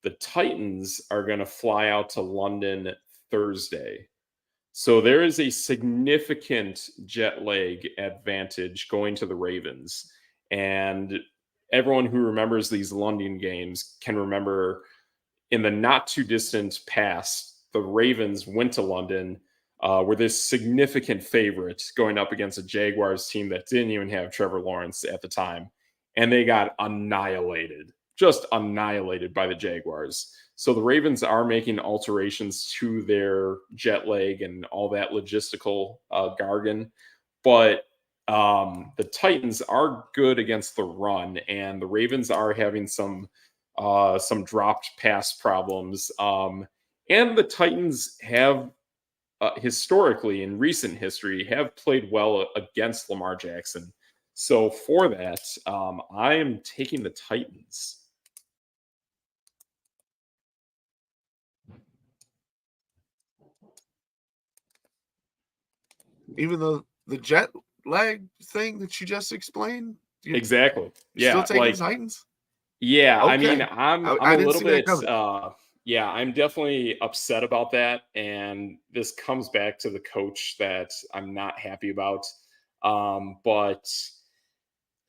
The Titans are going to fly out to London Thursday. So there is a significant jet lag advantage going to the Ravens. And everyone who remembers these London games can remember in the not too distant past, the Ravens went to London, were this significant favorite going up against a Jaguars team that didn't even have Trevor Lawrence at the time. And they got annihilated, just annihilated by the Jaguars. So the Ravens are making alterations to their jet lag and all that logistical jargon. But the Titans are good against the run, and the Ravens are having some dropped pass problems. And the Titans have historically, in recent history, have played well against Lamar Jackson. So for that, I am taking the Titans. Even though the jet lag thing that you just explained, Exactly. Still taking the Titans? Yeah, Okay. I mean, I'm I a didn't little see that bit coming. yeah, I'm definitely upset about that, and this comes back to the coach that I'm not happy about. But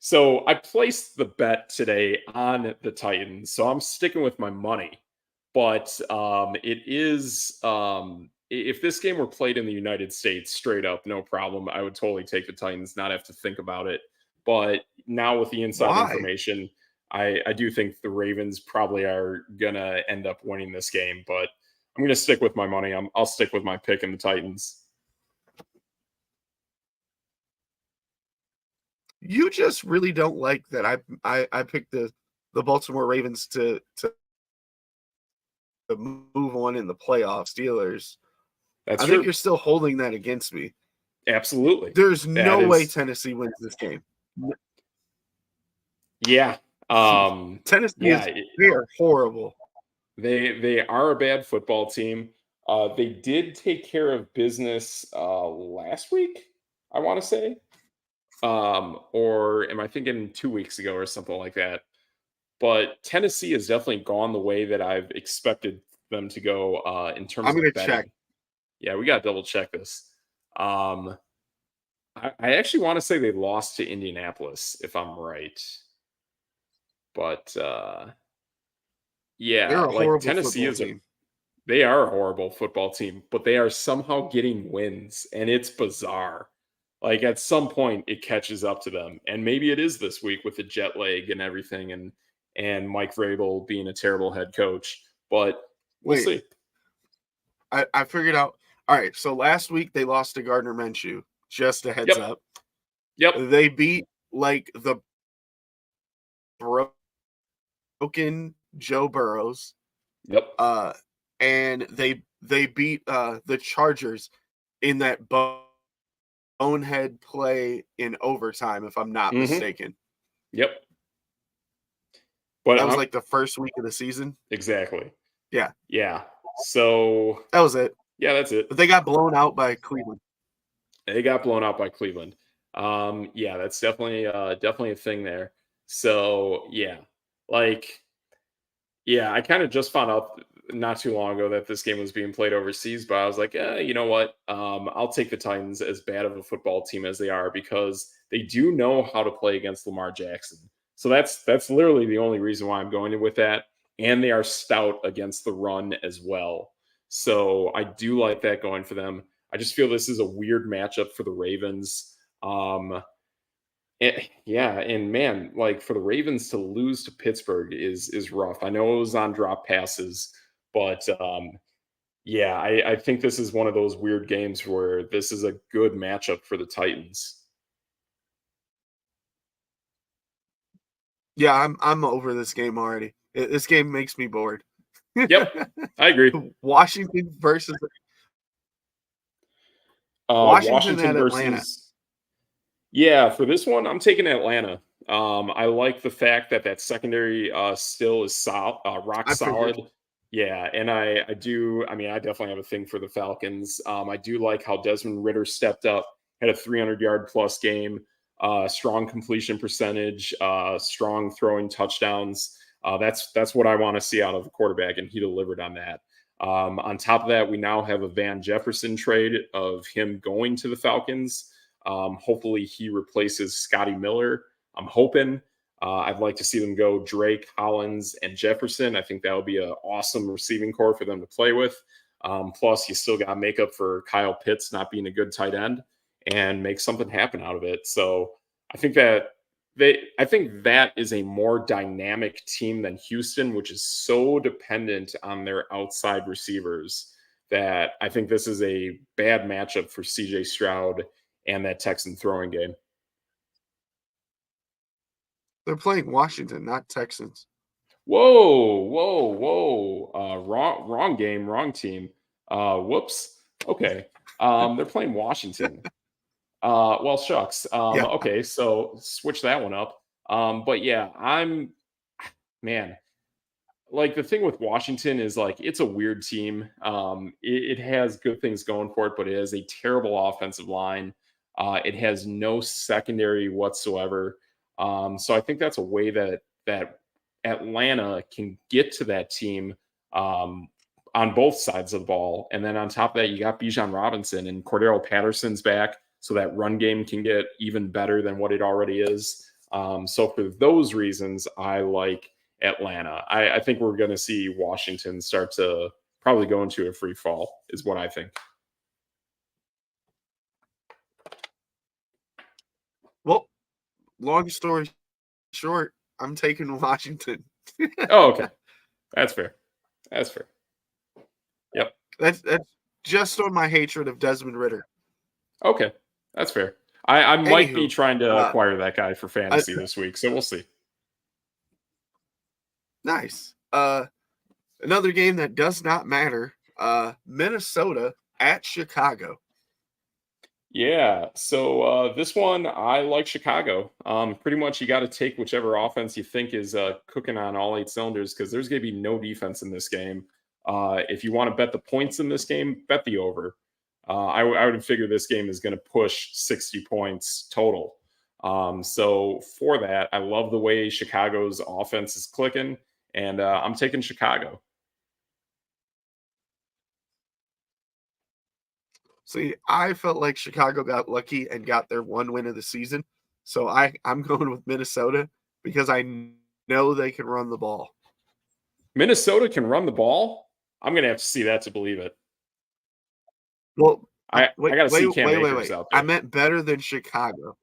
so I placed the bet today on the Titans, so I'm sticking with my money. But it is if this game were played in the United States, straight up, no problem, I would totally take the Titans, not have to think about it. But now with the inside Why? information, I do think the Ravens probably are gonna end up winning this game. But I'm gonna stick with my money. I'll stick with my pick in the Titans. You just really don't like that I picked the Baltimore Ravens to move on in the playoffs. Steelers. That's I think true. you're still holding that against me. Absolutely. There's That no way is Tennessee wins this game. yeah. Tennessee Yeah, is they are horrible. they are a bad football team. They did take care of business last week, I want to say. Or am I thinking 2 weeks ago or something like that? But Tennessee has definitely gone the way that I've expected them to go in terms I'm of gonna check. betting. Yeah, we got to double check this. Um, I actually want to say they lost to Indianapolis, if I'm right. But yeah, They're a like horrible Tennessee football is a team. they are a horrible football team, but they are somehow getting wins, and it's bizarre. Like at some point, it catches up to them, and maybe it is this week with the jet lag and everything, and Mike Vrabel being a terrible head coach. But we'll Wait, see. I figured out. All right, so last week they lost to Gardner Minshew. Just a heads Yep, up. yep, They beat like the broken Joe Burrows. yep. And they beat the Chargers in that bonehead play in overtime, if I'm not Mm-hmm. mistaken. Yep. But That was like the first week of the season. exactly. Yeah, Yeah. So that was it. yeah, that's it. But they got blown out by Cleveland. They got blown out by Cleveland. Yeah, that's definitely a thing there. So yeah, like yeah, I kind of just found out not too long ago that this game was being played overseas, but I was like, you know what? I'll take the Titans as bad of a football team as they are because they do know how to play against Lamar Jackson. So that's literally the only reason why I'm going with that. And they are stout against the run as well. So I do like that going for them. I just feel this is a weird matchup for the Ravens. Yeah, and man, like for the Ravens to lose to Pittsburgh is rough. I know it was on drop passes, but yeah, I think this is one of those weird games where this is a good matchup for the Titans. Yeah, I'm over this game already. This game makes me bored. Yep, I agree. Washington versus Washington Washington at Atlanta. versus yeah, for this one, I'm taking Atlanta. I like the fact that that secondary still is rock I figured. solid. Yeah, and I do. I mean, I definitely have a thing for the Falcons. I do like how Desmond Ritter stepped up, had a 300-yard plus game, strong completion percentage, strong throwing touchdowns. That's what I want to see out of a quarterback, and he delivered on that. On top of that, we now have a Van Jefferson trade of him going to the Falcons. Hopefully he replaces Scotty Miller. I'm hoping. I'd like to see them go Drake, Hollins, and Jefferson. I think that would be an awesome receiving core for them to play with. Plus, you still got to make up for Kyle Pitts not being a good tight end and make something happen out of it. So I think that is a more dynamic team than Houston, which is so dependent on their outside receivers that I think this is a bad matchup for CJ Stroud and that Texan throwing game. They're playing Washington, not Texans. Whoa. Wrong game, wrong team. Whoops. Okay. They're playing Washington. Well, shucks. Yeah. Okay, so switch that one up. But yeah, man, like the thing with Washington is like it's a weird team. It has good things going for it, but it has a terrible offensive line. It has no secondary whatsoever. So I think that's a way that Atlanta can get to that team on both sides of the ball. And then on top of that, you got Bijan Robinson and Cordero Patterson's back, so that run game can get even better than what it already is. So for those reasons, I like Atlanta. I think we're going to see Washington start to probably go into a free fall, is what I think. Well, long story short, I'm taking Washington. Oh, okay. That's fair. Yep. That's just on my hatred of Desmond Ridder. Okay. That's fair. I might be trying to acquire that guy for fantasy this week, so we'll see. Nice. Another game that does not matter. Minnesota at Chicago. Yeah, so this one, I like Chicago. Pretty much you got to take whichever offense you think is cooking on all 8 cylinders because there's going to be no defense in this game. If you want to bet the points in this game, bet the over. I would figure this game is going to push 60 points total. So for that, I love the way Chicago's offense is clicking, and I'm taking Chicago. See, I felt like Chicago got lucky and got their one win of the season. So I'm going with Minnesota because I know they can run the ball. Minnesota can run the ball? I'm going to have to see that to believe it. Well, I got to see Cam Akers out there. I meant better than Chicago.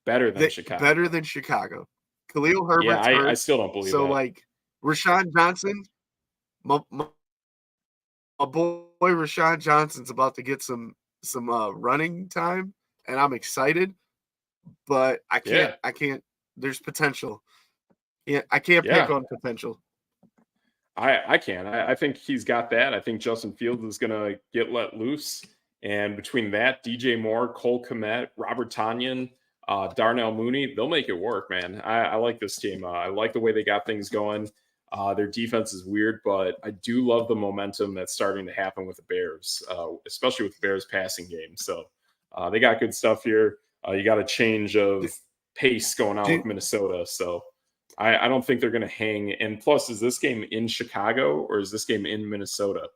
Better than Chicago. Better than Chicago. Khalil Herbert's hurt. I still don't believe so, that. Like, Rashawn Johnson, my boy Rashawn Johnson's about to get some running time, and I'm excited. But I can't. There's potential. Yeah, I can't pick on potential. I can. I think he's got that. I think Justin Fields is going to get let loose. And between that, DJ Moore, Cole Kmet, Robert Tonyan, Darnell Mooney, they'll make it work, man. I like this team. I like the way they got things going. Their defense is weird, but I do love the momentum that's starting to happen with the Bears, especially with the Bears passing game. So they got good stuff here. You got a change of pace going on with Minnesota. So I don't think they're going to hang. And plus, is this game in Chicago or is this game in Minnesota?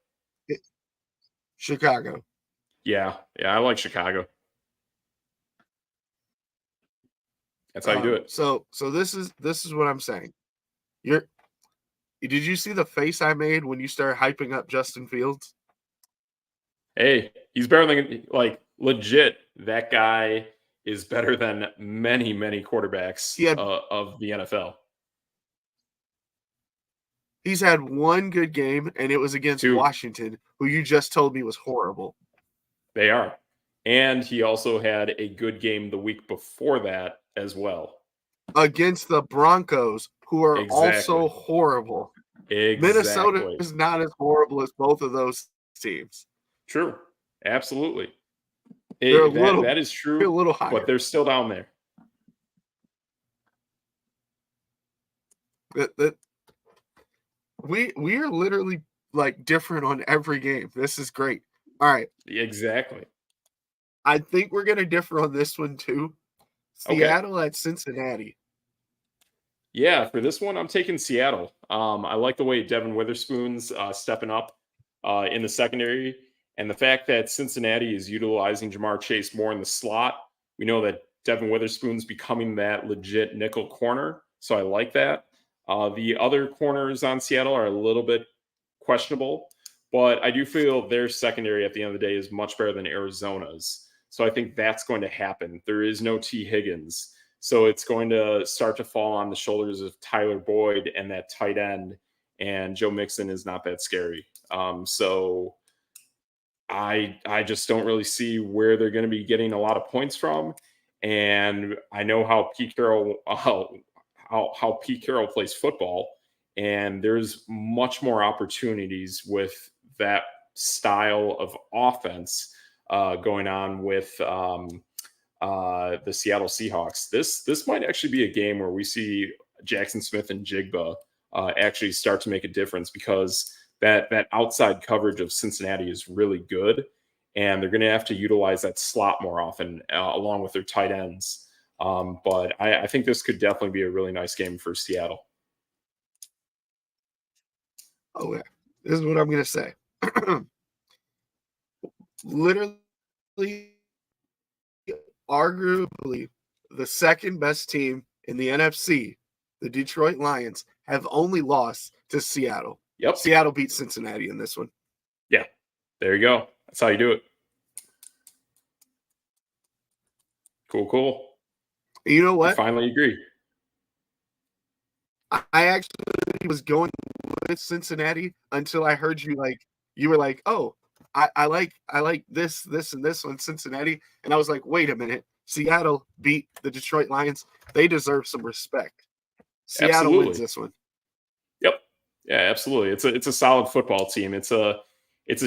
Chicago. Yeah, I like Chicago. That's how you do it. So this is what I'm saying. Did you see the face I made when you started hyping up Justin Fields? Hey, he's better than legit. That guy is better than many quarterbacks of the NFL. He's had one good game, and it was against Washington, who you just told me was horrible. They are. And he also had a good game the week before that as well. Against the Broncos, who are also horrible. Exactly. Minnesota is not as horrible as both of those teams. True. Absolutely. That is true, a little higher. But they're still down there. We are literally like different on every game. This is great. All right. Exactly. I think we're going to differ on this one too. Seattle at Cincinnati. Yeah, for this one, I'm taking Seattle. I like the way Devin Witherspoon's stepping up. in the secondary. And the fact that Cincinnati is utilizing Jamar Chase more in the slot, we know that Devin Witherspoon's becoming that legit nickel corner. So I like that. The other corners on Seattle are a little bit questionable, but I do feel their secondary at the end of the day is much better than Arizona's. So I think that's going to happen. There is no T. Higgins. So it's going to start to fall on the shoulders of Tyler Boyd and that tight end. And Joe Mixon is not that scary. So I just don't really see where they're going to be getting a lot of points from. And I know how Pete Carroll how Pete Carroll plays football, and there's much more opportunities with that style of offense going on with the Seattle Seahawks. This might actually be a game where we see Jackson Smith and Jigba actually start to make a difference, because that outside coverage of Cincinnati is really good, and they're going to have to utilize that slot more often along with their tight ends. But I think this could definitely be a really nice game for Seattle. Oh, yeah. This is what I'm going to say. Literally, arguably, the second best team in the NFC, the Detroit Lions, have only lost to Seattle. Yep. Seattle beat Cincinnati in this one. Yeah. There you go. That's how you do it. Cool. You know what? I finally agree. I actually was going with Cincinnati until I heard you were like, oh, I like this, and this one, Cincinnati. And I was like, wait a minute. Seattle beat the Detroit Lions. They deserve some respect. Seattle wins this one. Yep. Yeah, absolutely. It's a solid football team. It's a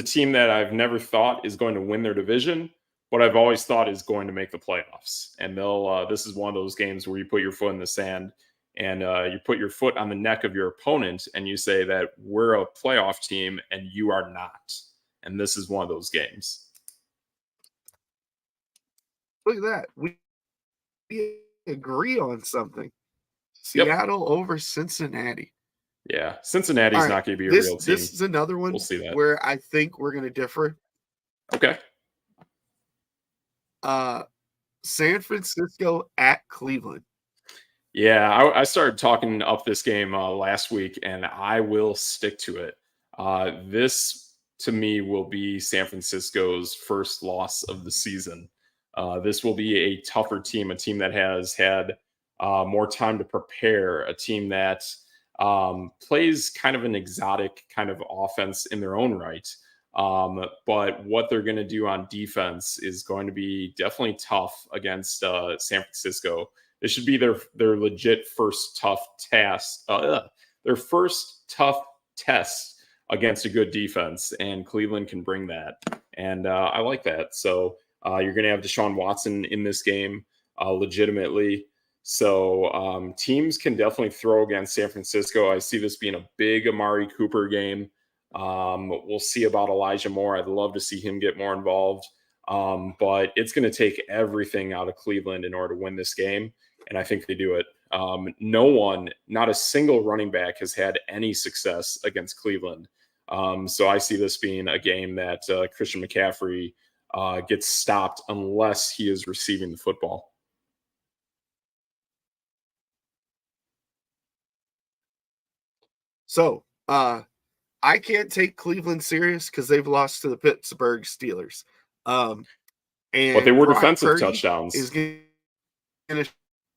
team that I've never thought is going to win their division, but I've always thought is going to make the playoffs. And they'll this is one of those games where you put your foot in the sand and you put your foot on the neck of your opponent and you say that we're a playoff team and you are not. And this is one of those games. Look at that. We agree on something. Seattle over Cincinnati. Yeah, Cincinnati's not going to be a real team. This is another one we'll see that. Where I think we're going to differ. Okay. San Francisco at Cleveland. Yeah, I started talking up this game last week, and I will stick to it. This, to me, will be San Francisco's first loss of the season. This will be a tougher team, a team that has had more time to prepare, a team that plays kind of an exotic kind of offense in their own right. But what they're going to do on defense is going to be definitely tough against San Francisco. This should be their legit first tough task, their first tough test against a good defense, and Cleveland can bring that. And I like that. So you're going to have Deshaun Watson in this game legitimately. So teams can definitely throw against San Francisco. I see this being a big Amari Cooper game. We'll see about Elijah Moore. I'd love to see him get more involved. But it's going to take everything out of Cleveland in order to win this game. And I think they do it. Not a single running back has had any success against Cleveland. So I see this being a game that Christian McCaffrey gets stopped unless he is receiving the football. So I can't take Cleveland serious because they've lost to the Pittsburgh Steelers. And but they were defensive touchdowns. Is going to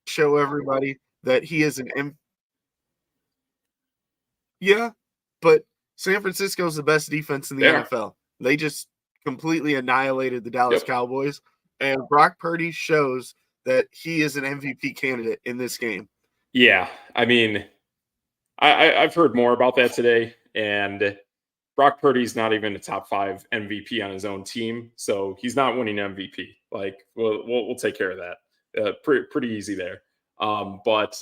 show everybody that he is an Yeah, but San Francisco is the best defense in the NFL. They just completely annihilated the Dallas Cowboys. And Brock Purdy shows that he is an MVP candidate in this game. Yeah, I mean, I've heard more about that today, and Brock Purdy's not even a top 5 MVP on his own team, so he's not winning MVP. Like, we'll take care of that. Pretty easy there. But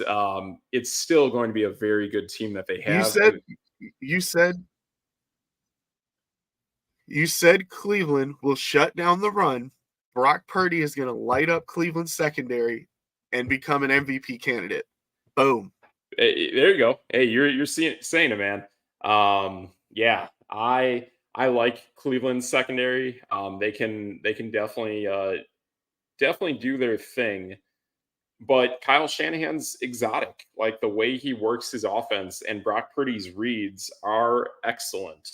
it's still going to be a very good team that they have. You said Cleveland will shut down the run. Brock Purdy is going to light up Cleveland's secondary and become an MVP candidate. Boom. Hey, there you go. Hey, you're saying it, man. Yeah, I I like Cleveland's secondary. They can definitely do their thing. But Kyle Shanahan's exotic. Like the way he works his offense and Brock Purdy's reads are excellent.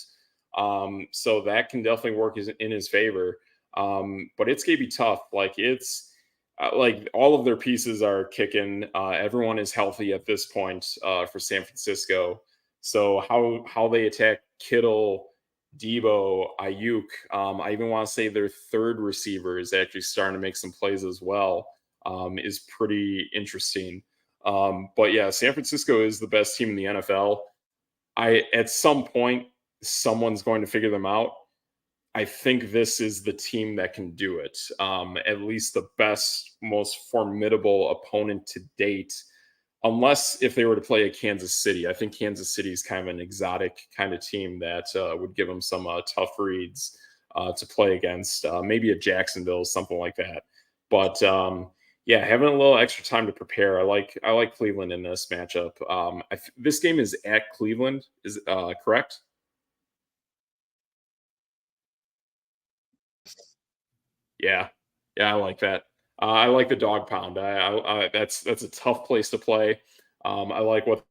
So that can definitely work in his favor. But it's gonna be tough. Like it's like all of their pieces are kicking. Everyone is healthy at this point for San Francisco. So how they attack Kittle, Debo, Ayuk. I even want to say their third receiver is actually starting to make some plays as well. Is pretty interesting. But yeah, San Francisco is the best team in the NFL. At some point someone's going to figure them out. I think this is the team that can do it. At least the best, most formidable opponent to date. Unless if they were to play a Kansas City, I think Kansas City is kind of an exotic kind of team that would give them some tough reads to play against. Maybe a Jacksonville, something like that. But yeah, having a little extra time to prepare. I like Cleveland in this matchup. This game is at Cleveland, is correct? Yeah, I like that. I like the dog pound. That's a tough place to play. I like what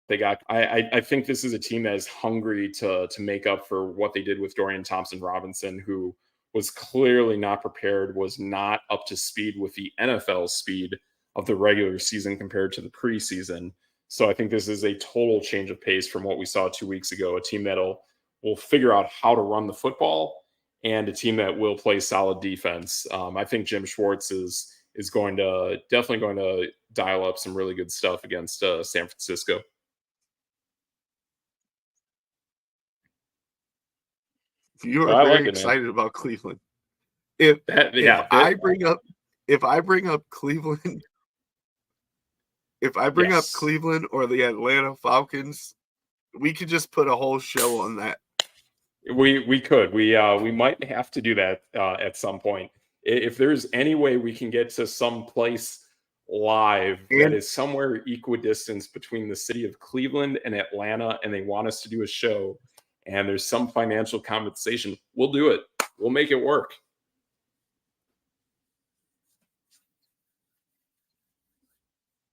they got. I think this is a team that is hungry to make up for what they did with Dorian Thompson-Robinson, who was clearly not prepared, was not up to speed with the NFL speed of the regular season compared to the preseason. So I think this is a total change of pace from what we saw 2 weeks ago. A team will figure out how to run the football, and a team that will play solid defense. I think Jim Schwartz is definitely going to dial up some really good stuff against San Francisco. You are very excited about Cleveland. If I bring up Cleveland, up Cleveland or the Atlanta Falcons, we could just put a whole show on that. We could. We might have to do that at some point. If there's any way we can get to some place live that is somewhere equidistant between the city of Cleveland and Atlanta, and they want us to do a show, and there's some financial compensation, we'll do it. We'll make it work.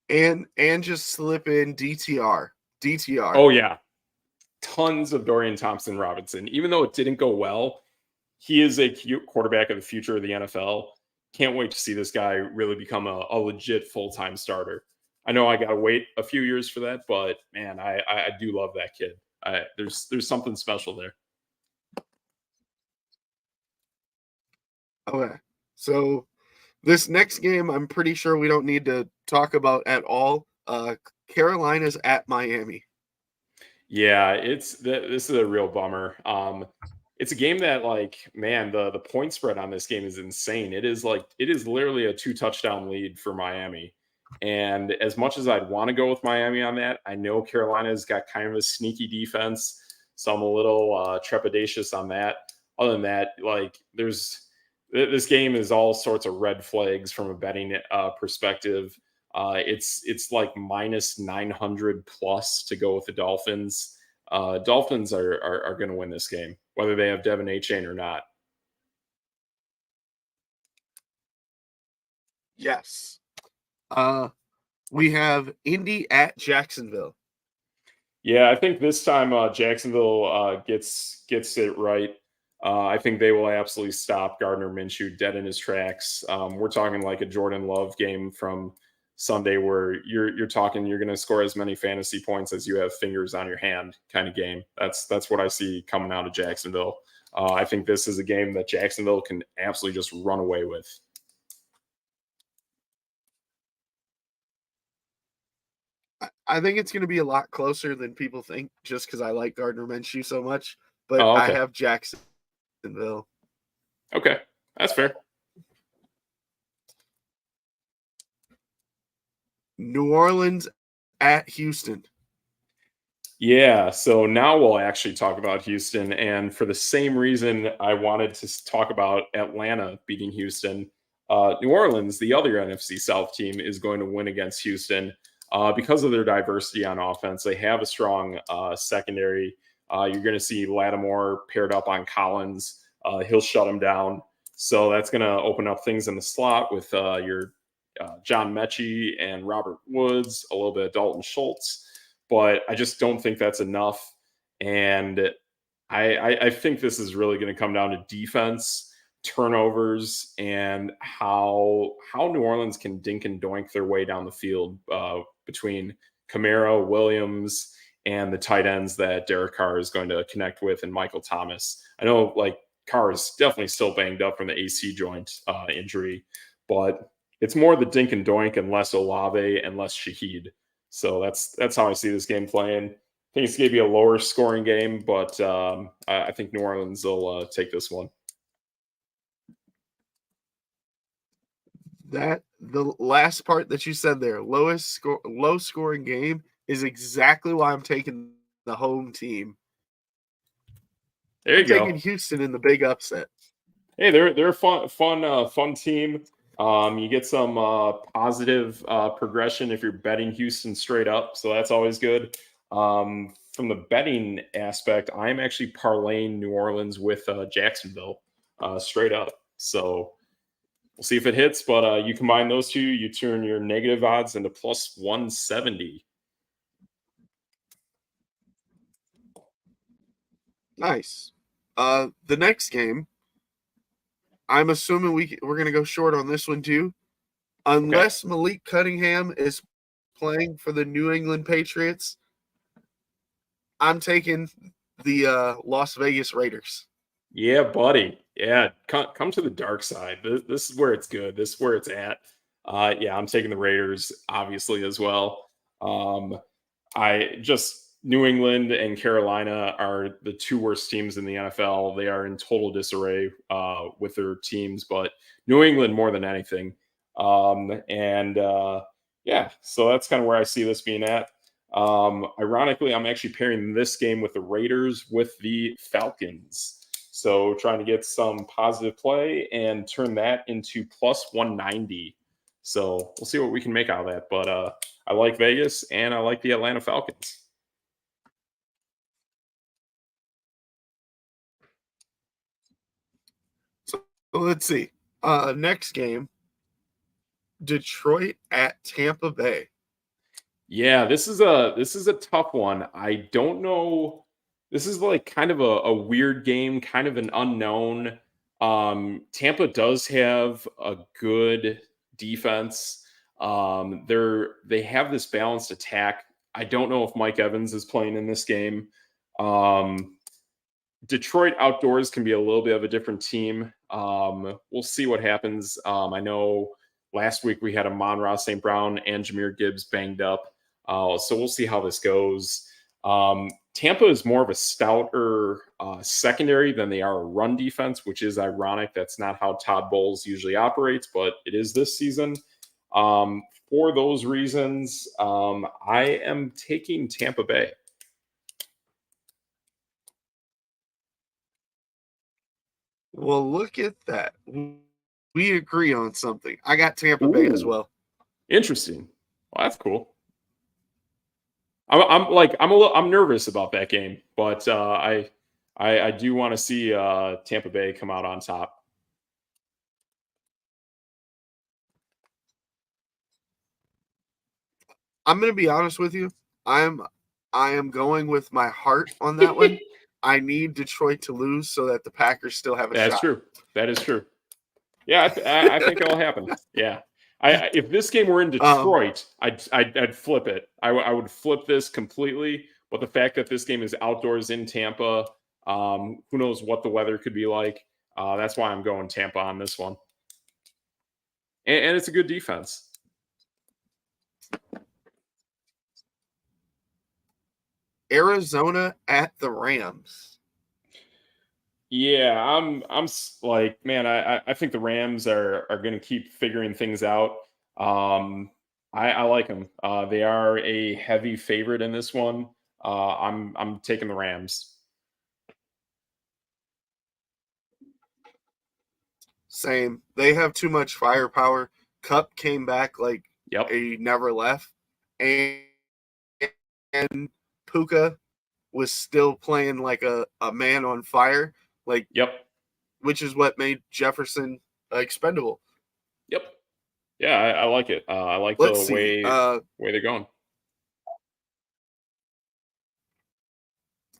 And just slip in DTR. Oh yeah. Tons of Dorian Thompson-Robinson. Even though it didn't go well, he is a cute quarterback of the future of the NFL. Can't wait to see this guy really become a legit full-time starter. I know I got to wait a few years for that, but man, I do love that kid. There's something special there. Okay. So this next game, I'm pretty sure we don't need to talk about at all. Carolina's at Miami. Yeah, this is a real bummer. It's a game that, like, man, the point spread on this game is insane. It is literally a 2-touchdown lead for Miami. And as much as I'd want to go with Miami on that, I know Carolina's got kind of a sneaky defense, so I'm a little trepidatious on that. Other than that, like, this game is all sorts of red flags from a betting perspective. It's like minus 900 plus to go with the Dolphins. Dolphins are going to win this game, whether they have Devin A-Chain or not. Yes. We have Indy at Jacksonville. Yeah, I think this time Jacksonville gets it right. I think they will absolutely stop Gardner Minshew dead in his tracks. We're talking like a Jordan Love game from Sunday where you're talking you're going to score as many fantasy points as you have fingers on your hand kind of game. That's what I see coming out of Jacksonville. I think this is a game that Jacksonville can absolutely just run away with. I think it's going to be a lot closer than people think just because I like Gardner Minshew so much, but okay. I have Jacksonville. Okay, that's fair. New Orleans at Houston. Yeah, so now we'll actually talk about Houston. And for the same reason I wanted to talk about Atlanta beating Houston, New Orleans, the other NFC South team, is going to win against Houston because of their diversity on offense. They have a strong secondary. You're going to see Lattimore paired up on Collins. He'll shut him down. So that's going to open up things in the slot with your John Mechie and Robert Woods, a little bit of Dalton Schultz. But I just don't think that's enough. And I think this is really going to come down to defense, turnovers, and how New Orleans can dink and doink their way down the field between Kamara, Williams, and the tight ends that Derek Carr is going to connect with, and Michael Thomas. I know like Carr is definitely still banged up from the AC joint injury, but it's more the dink and doink and less Olave and less Shaheed. So that's how I see this game playing. I think it's going to be a lower scoring game, but I think New Orleans will take this one. That the last part that you said there, low scoring game, is exactly why I'm taking the home team. There you go. Taking Houston in the big upset. Hey, they're a fun team. You get some positive progression if you're betting Houston straight up, so that's always good. From the betting aspect, I'm actually parlaying New Orleans with Jacksonville straight up. So we'll see if it hits, but you combine those two, you turn your negative odds into plus 170. Nice. The next game, I'm assuming we're going to go short on this one too. Unless Malik Cunningham is playing for the New England Patriots, I'm taking the Las Vegas Raiders. Yeah, buddy. Yeah, come to the dark side. This is where it's good. This is where it's at. Yeah, I'm taking the Raiders, obviously, as well. New England and Carolina are the two worst teams in the NFL. They are in total disarray with their teams, but New England more than anything. Yeah, so that's kind of where I see this being at. Ironically, I'm actually pairing this game with the Raiders with the Falcons. So trying to get some positive play and turn that into plus 190. So we'll see what we can make out of that. But I like Vegas and I like the Atlanta Falcons. So let's see. Next game, Detroit at Tampa Bay. Yeah, this is a tough one. I don't know. This is like kind of a weird game, kind of an unknown. Tampa does have a good defense. They have this balanced attack. I don't know if Mike Evans is playing in this game. Detroit outdoors can be a little bit of a different team. We'll see what happens. I know last week we had Amon-Ra St. Brown and Jahmyr Gibbs banged up. So we'll see how this goes. Tampa is more of a stouter secondary than they are a run defense, which is ironic. That's not how Todd Bowles usually operates, but it is this season. For those reasons, I am taking Tampa Bay. Well, look at that. We agree on something. I got Tampa Bay as well. Interesting. Well, that's cool. I'm nervous about that game, but I do want to see Tampa Bay come out on top. I'm going to be honest with you. I am going with my heart on that one. I need Detroit to lose so that the Packers still have a shot. That's true. That is true. Yeah, I think it'll happen. Yeah. If this game were in Detroit, I'd flip it. I would flip this completely. But the fact that this game is outdoors in Tampa, who knows what the weather could be like. That's why I'm going Tampa on this one. And it's a good defense. Arizona at the Rams. Yeah, I'm like, man, I think the Rams are going to keep figuring things out. I like them. They are a heavy favorite in this one. I'm taking the Rams. Same. They have too much firepower. Kupp came back like he never left. And Puka was still playing like a man on fire. Like, yep. Which is what made Jefferson expendable. Yep. Yeah, I like it. I like Let's the way they're going.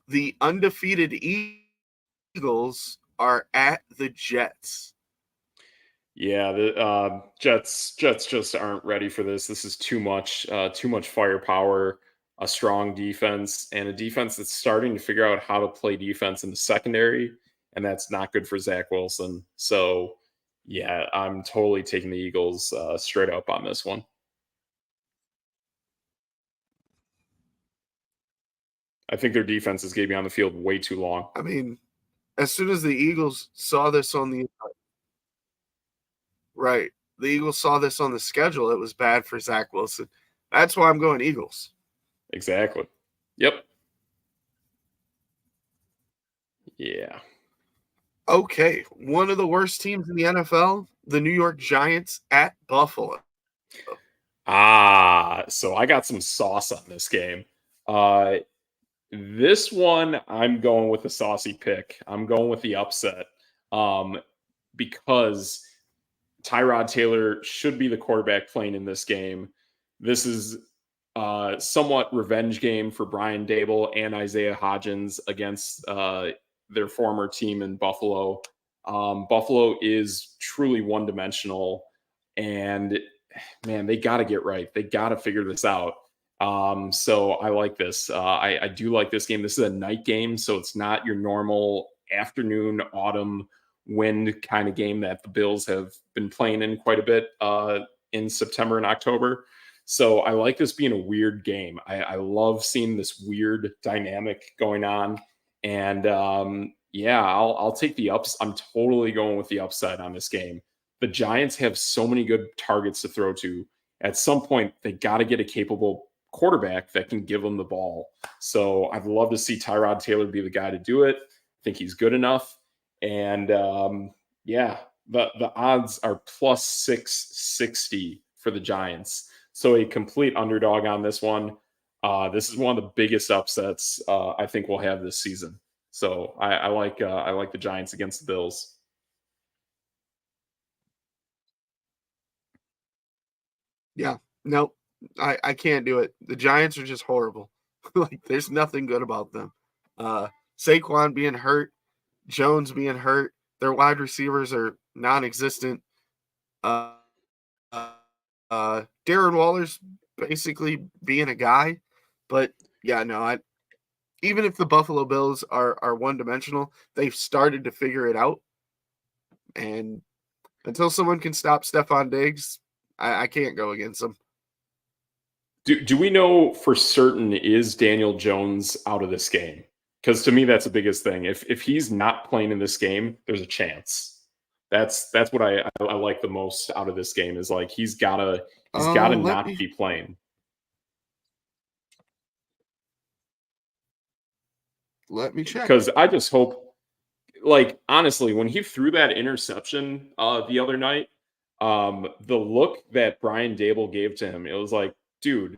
The undefeated Eagles are at the Jets. Yeah, the Jets just aren't ready for this. This is too much firepower, a strong defense, and a defense that's starting to figure out how to play defense in the secondary, and that's not good for Zach Wilson. So, yeah, I'm totally taking the Eagles straight up on this one. I think their defense is going to be on the field way too long. I mean, as soon as the Eagles saw this on the Eagles saw this on the schedule, it was bad for Zach Wilson. That's why I'm going Eagles. Exactly. Yep. Yeah. Okay, one of the worst teams in the NFL, the New York Giants at Buffalo. So I got some sauce on this game. This one, I'm going with a saucy pick. I'm going with the upset because Tyrod Taylor should be the quarterback playing in this game. This is somewhat revenge game for Brian Dable and Isaiah Hodgins against their former team in Buffalo. Buffalo is truly one-dimensional, and man, they got to get right. They got to figure this out. So I like this. I do like this game. This is a night game, so it's not your normal afternoon, autumn, wind kind of game that the Bills have been playing in quite a bit in September and October. So I like this being a weird game. I love seeing this weird dynamic going on. And I'll take the ups. I'm totally going with the upside on this game. The Giants have so many good targets to throw to. At some point, they got to get a capable quarterback that can give them the ball. So I'd love to see Tyrod Taylor be the guy to do it. I think he's good enough. And the odds are plus 660 for the Giants. So a complete underdog on this one. This is one of the biggest upsets I think we'll have this season. So I like the Giants against the Bills. Yeah, nope, I can't do it. The Giants are just horrible. Like, there's nothing good about them. Saquon being hurt, Jones being hurt, their wide receivers are non-existent. Darren Waller's basically being a guy, but yeah, no, even if the Buffalo Bills are one-dimensional, they've started to figure it out. And until someone can stop Stephon Diggs, I can't go against them. Do we know for certain is Daniel Jones out of this game? Because to me, that's the biggest thing. If he's not playing in this game, there's a chance. That's what I like the most out of this game is like he's gotta not be playing. Let me check. Because I just hope, like, honestly, when he threw that interception the other night, the look that Brian Dable gave to him, it was like, dude,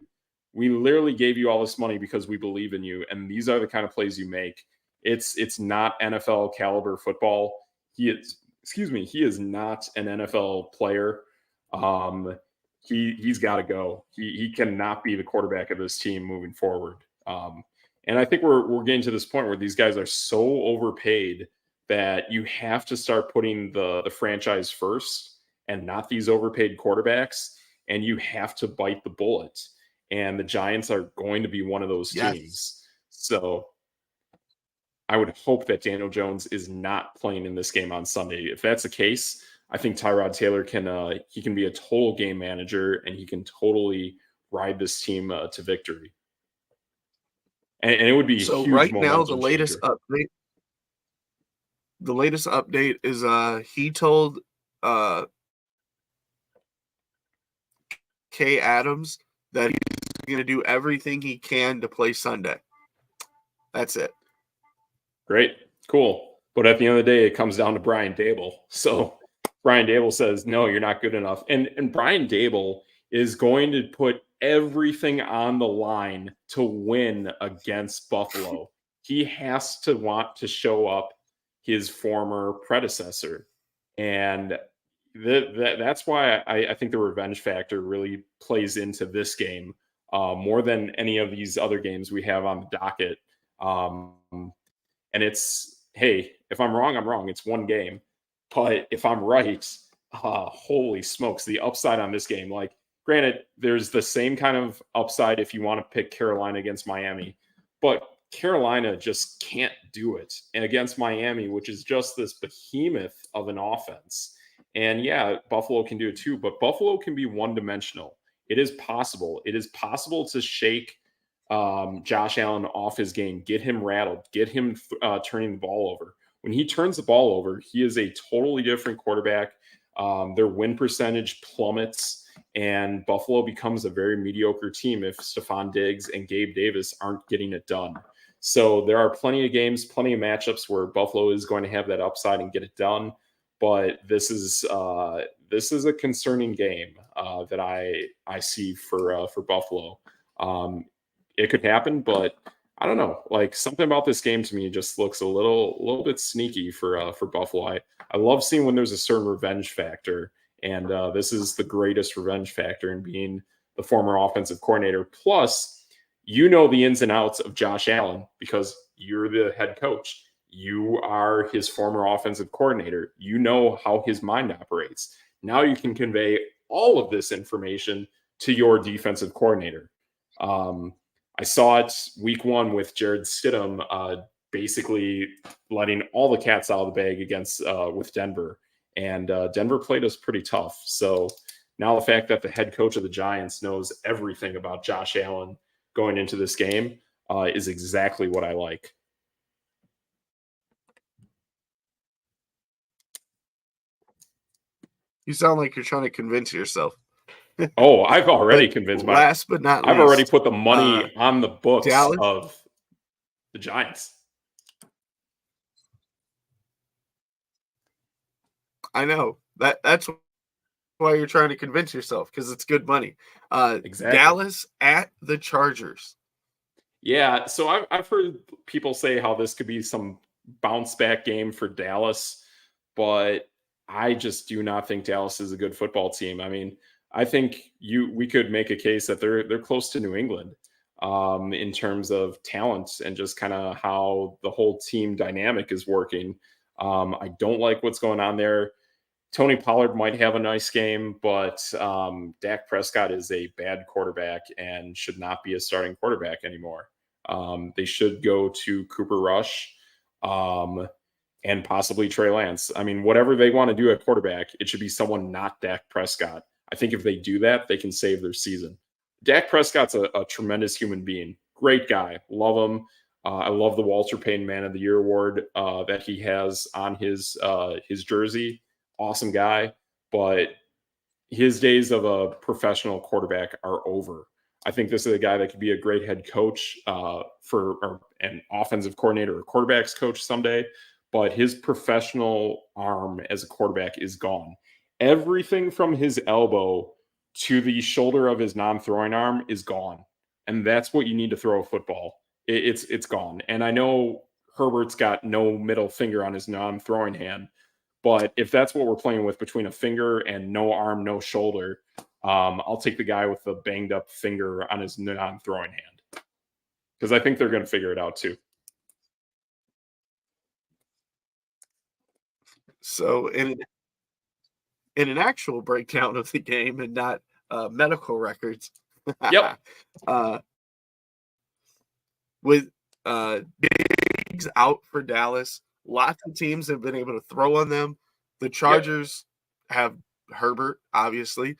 we literally gave you all this money because we believe in you, and these are the kind of plays you make. It's not NFL caliber football. He is not an NFL player. He's got to go. He cannot be the quarterback of this team moving forward. And I think we're getting to this point where these guys are so overpaid that you have to start putting the franchise first and not these overpaid quarterbacks. And you have to bite the bullet. And the Giants are going to be one of those teams. So I would hope that Daniel Jones is not playing in this game on Sunday. If that's the case, I think Tyrod Taylor can be a total game manager, and he can totally ride this team to victory. And it would be so a huge right now. The latest update is he told Kay Adams that he's going to do everything he can to play Sunday. That's it. Great, cool. But at the end of the day, it comes down to Brian Dable. So Brian Dable says, no, you're not good enough. And Brian Dable is going to put everything on the line to win against Buffalo. he has to want to show up his former predecessor. And that's why I think the revenge factor really plays into this game more than any of these other games we have on the docket. And it's, hey, if I'm wrong, I'm wrong. It's one game. But if I'm right, holy smokes, the upside on this game. Like, granted, there's the same kind of upside if you want to pick Carolina against Miami. But Carolina just can't do it. And against Miami, which is just this behemoth of an offense. And yeah, Buffalo can do it too, but Buffalo can be one-dimensional. It is possible. It is possible to shake Josh Allen off his game, get him rattled, get him turning the ball over. When he turns the ball over, he is a totally different quarterback. Their win percentage plummets, and Buffalo becomes a very mediocre team if Stephon Diggs and Gabe Davis aren't getting it done. So there are plenty of games, plenty of matchups where Buffalo is going to have that upside and get it done. But this is a concerning game that I see for Buffalo. It could happen, but I don't know. Like, something about this game to me just looks a little bit sneaky for Buffalo. I love seeing when there's a certain revenge factor, and this is the greatest revenge factor in being the former offensive coordinator. Plus, you know the ins and outs of Josh Allen because you're the head coach. You are his former offensive coordinator. You know how his mind operates. Now you can convey all of this information to your defensive coordinator. I saw it week one with Jared Stidham basically letting all the cats out of the bag against with Denver. And Denver played us pretty tough. So now the fact that the head coach of the Giants knows everything about Josh Allen going into this game is exactly what I like. You sound like you're trying to convince yourself. Oh, I've already convinced my last but not least. I've already put the money on the books Dallas? of the Giants. I know that's why you're trying to convince yourself, because it's good money. Exactly. Dallas at the Chargers. Yeah, so I've heard people say how this could be some bounce back game for Dallas, but I just do not think Dallas is a good football team. I mean, I think we could make a case that they're close to New England in terms of talent and just kind of how the whole team dynamic is working. I don't like what's going on there. Tony Pollard might have a nice game, but Dak Prescott is a bad quarterback and should not be a starting quarterback anymore. They should go to Cooper Rush and possibly Trey Lance. I mean, whatever they want to do at quarterback, it should be someone not Dak Prescott. I think if they do that, they can save their season. Dak Prescott's a tremendous human being. Great guy. Love him. I love the Walter Payton Man of the Year award that he has on his jersey. Awesome guy. But his days of a professional quarterback are over. I think this is a guy that could be a great head coach or an offensive coordinator or quarterbacks coach someday. But his professional arm as a quarterback is gone. Everything from his elbow to the shoulder of his non-throwing arm is gone. And that's what you need to throw a football. It's gone. And I know Herbert's got no middle finger on his non-throwing hand, but if that's what we're playing with between a finger and no arm, no shoulder, I'll take the guy with the banged up finger on his non-throwing hand. Because I think they're going to figure it out too. So in an actual breakdown of the game and not medical records. Yep. With Diggs out for Dallas, lots of teams have been able to throw on them. The Chargers have Herbert, obviously.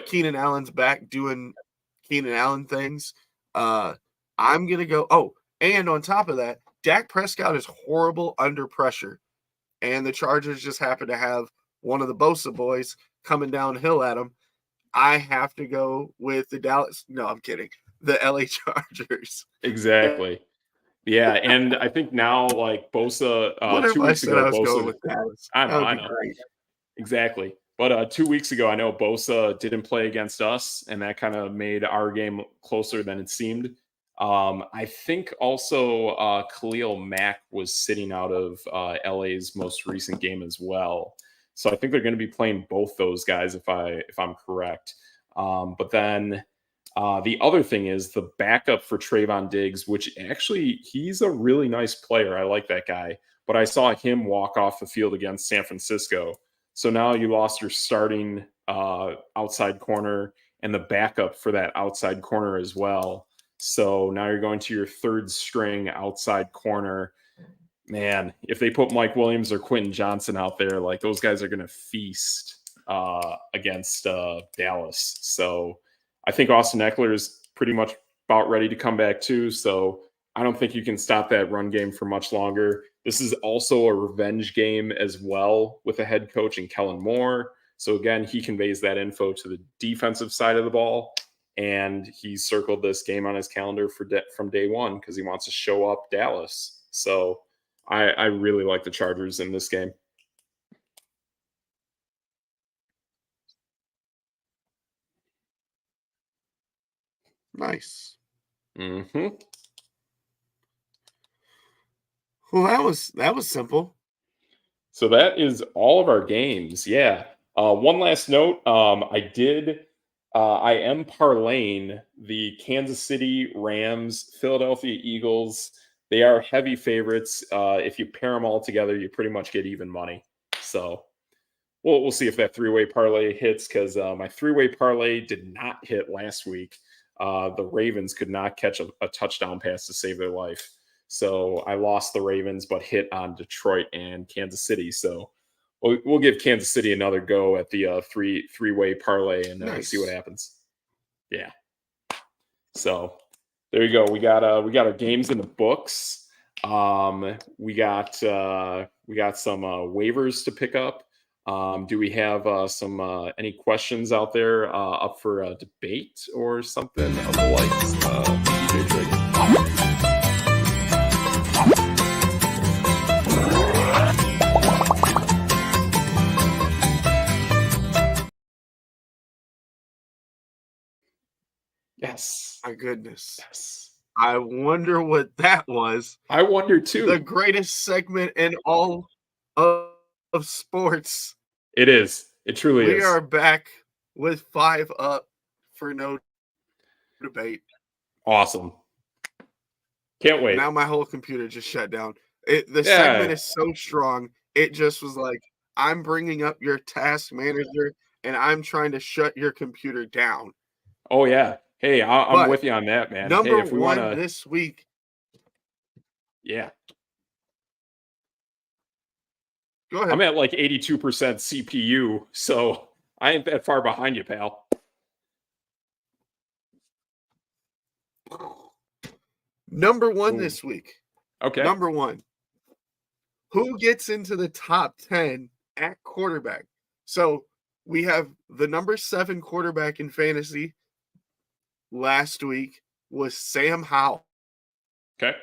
Keenan Allen's back doing Keenan Allen things. I'm going to go. Oh, and on top of that, Dak Prescott is horrible under pressure. And the Chargers just happen to have one of the Bosa boys coming downhill at him. I have to go with the Dallas. No, I'm kidding. The LA Chargers. Exactly. Yeah, and I think now, like Bosa, 2 weeks ago, Bosa. With Dallas. I know. Great. Exactly. But 2 weeks ago, I know Bosa didn't play against us, and that kind of made our game closer than it seemed. I think also Khalil Mack was sitting out of LA's most recent game as well. So I think they're going to be playing both those guys if I'm correct. But then the other thing is the backup for Trayvon Diggs, which actually he's a really nice player. I like that guy. But I saw him walk off the field against San Francisco. So now you lost your starting outside corner and the backup for that outside corner as well. So now you're going to your third string outside corner. Man, if they put Mike Williams or Quentin Johnson out there, like those guys are going to feast against Dallas. So I think Austin Eckler is pretty much about ready to come back too. So I don't think you can stop that run game for much longer. This is also a revenge game as well with a head coach in Kellen Moore. So again, he conveys that info to the defensive side of the ball. And he circled this game on his calendar from day one because he wants to show up Dallas. So I really like the Chargers in this game. Nice. Mm-hmm. Well, that was simple. So that is all of our games. Yeah. One last note. I am parlaying the Kansas City Rams, Philadelphia Eagles. They are heavy favorites. If you pair them all together, you pretty much get even money. So we'll see if that three-way parlay hits because my three-way parlay did not hit last week. The Ravens could not catch a touchdown pass to save their life. So I lost the Ravens, but hit on Detroit and Kansas City. So we'll give Kansas City another go at the three-way parlay and see what happens. Yeah. So there you go. We got our games in the books. We got some waivers to pick up. Do we have some any questions out there up for a debate or something of the like? DJ Yes. My goodness. Yes. I wonder what that was. I wonder too. The greatest segment in all of sports. It is. It truly is. We are back with 5 up for no debate. Awesome. Can't wait. Now my whole computer just shut down. The segment is so strong. It just was like, I'm bringing up your task manager and I'm trying to shut your computer down. Oh, yeah. Hey, I'm with you on that, man. Number if we one wanna... this week. Yeah. Go ahead. I'm at like 82% CPU, so I ain't that far behind you, pal. Number one this week. Okay. Number one. Who gets into the top 10 at quarterback? So we have the number 7 quarterback in fantasy last week was Sam Howell. Okay.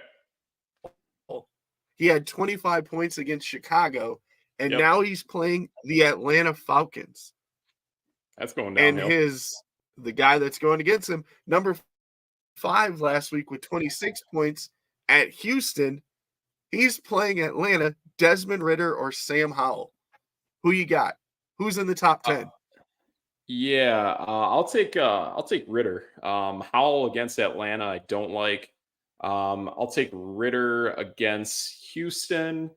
He had 25 points against Chicago, and now he's playing the Atlanta Falcons. That's going downhill. And the guy that's going against him, number 5 last week with 26 points at Houston, he's playing Atlanta, Desmond Ridder or Sam Howell. Who you got? Who's in the top 10? I'll take Ridder. Howell against Atlanta, I don't like. I'll take Ridder against Houston.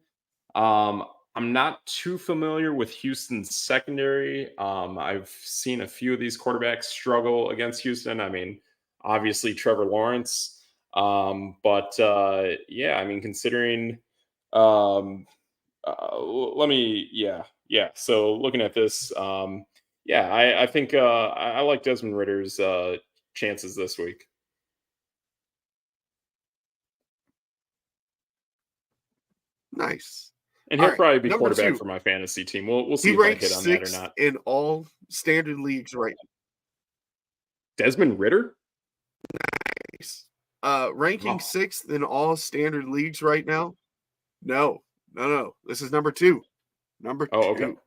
I'm not too familiar with Houston's secondary. I've seen a few of these quarterbacks struggle against Houston. I mean, obviously Trevor Lawrence. Considering So looking at this, I think I like Desmond Ridder's chances this week. Nice. And he'll probably be quarterback for my fantasy team. We'll see if I hit on that or not. In all standard leagues right now. Desmond Ridder? Nice. Ranking 6th in all standard leagues right now. No. This is number 2. Number 2.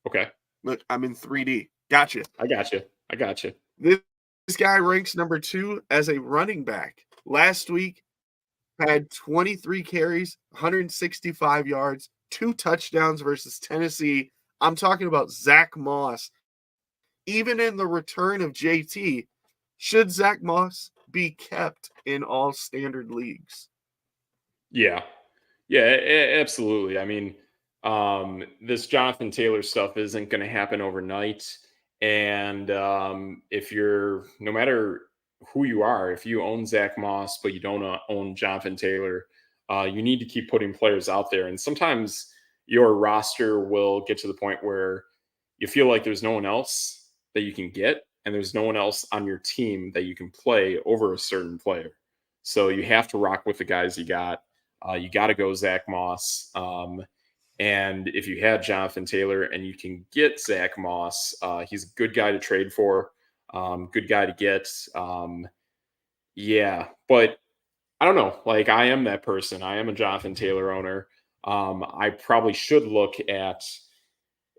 Okay. Look, I'm in 3D. Gotcha. I got you. This guy ranks number 2 as a running back. last week had 23 carries, 165 yards, 2 touchdowns versus Tennessee. I'm talking about Zach Moss. Even in the return of JT, should Zach Moss be kept in all standard leagues? Yeah. Yeah, absolutely. I mean, this Jonathan Taylor stuff isn't going to happen overnight. And if you're, no matter who you are, if you own Zach Moss, but you don't own Jonathan Taylor, you need to keep putting players out there. And sometimes your roster will get to the point where you feel like there's no one else that you can get, and there's no one else on your team that you can play over a certain player. So you have to rock with the guys you got. You got to go Zach Moss. And if you had Jonathan Taylor and you can get Zach Moss, he's a good guy to trade for, good guy to get. Yeah, but I don't know. Like, I am that person. I am a Jonathan Taylor owner. I probably should look at,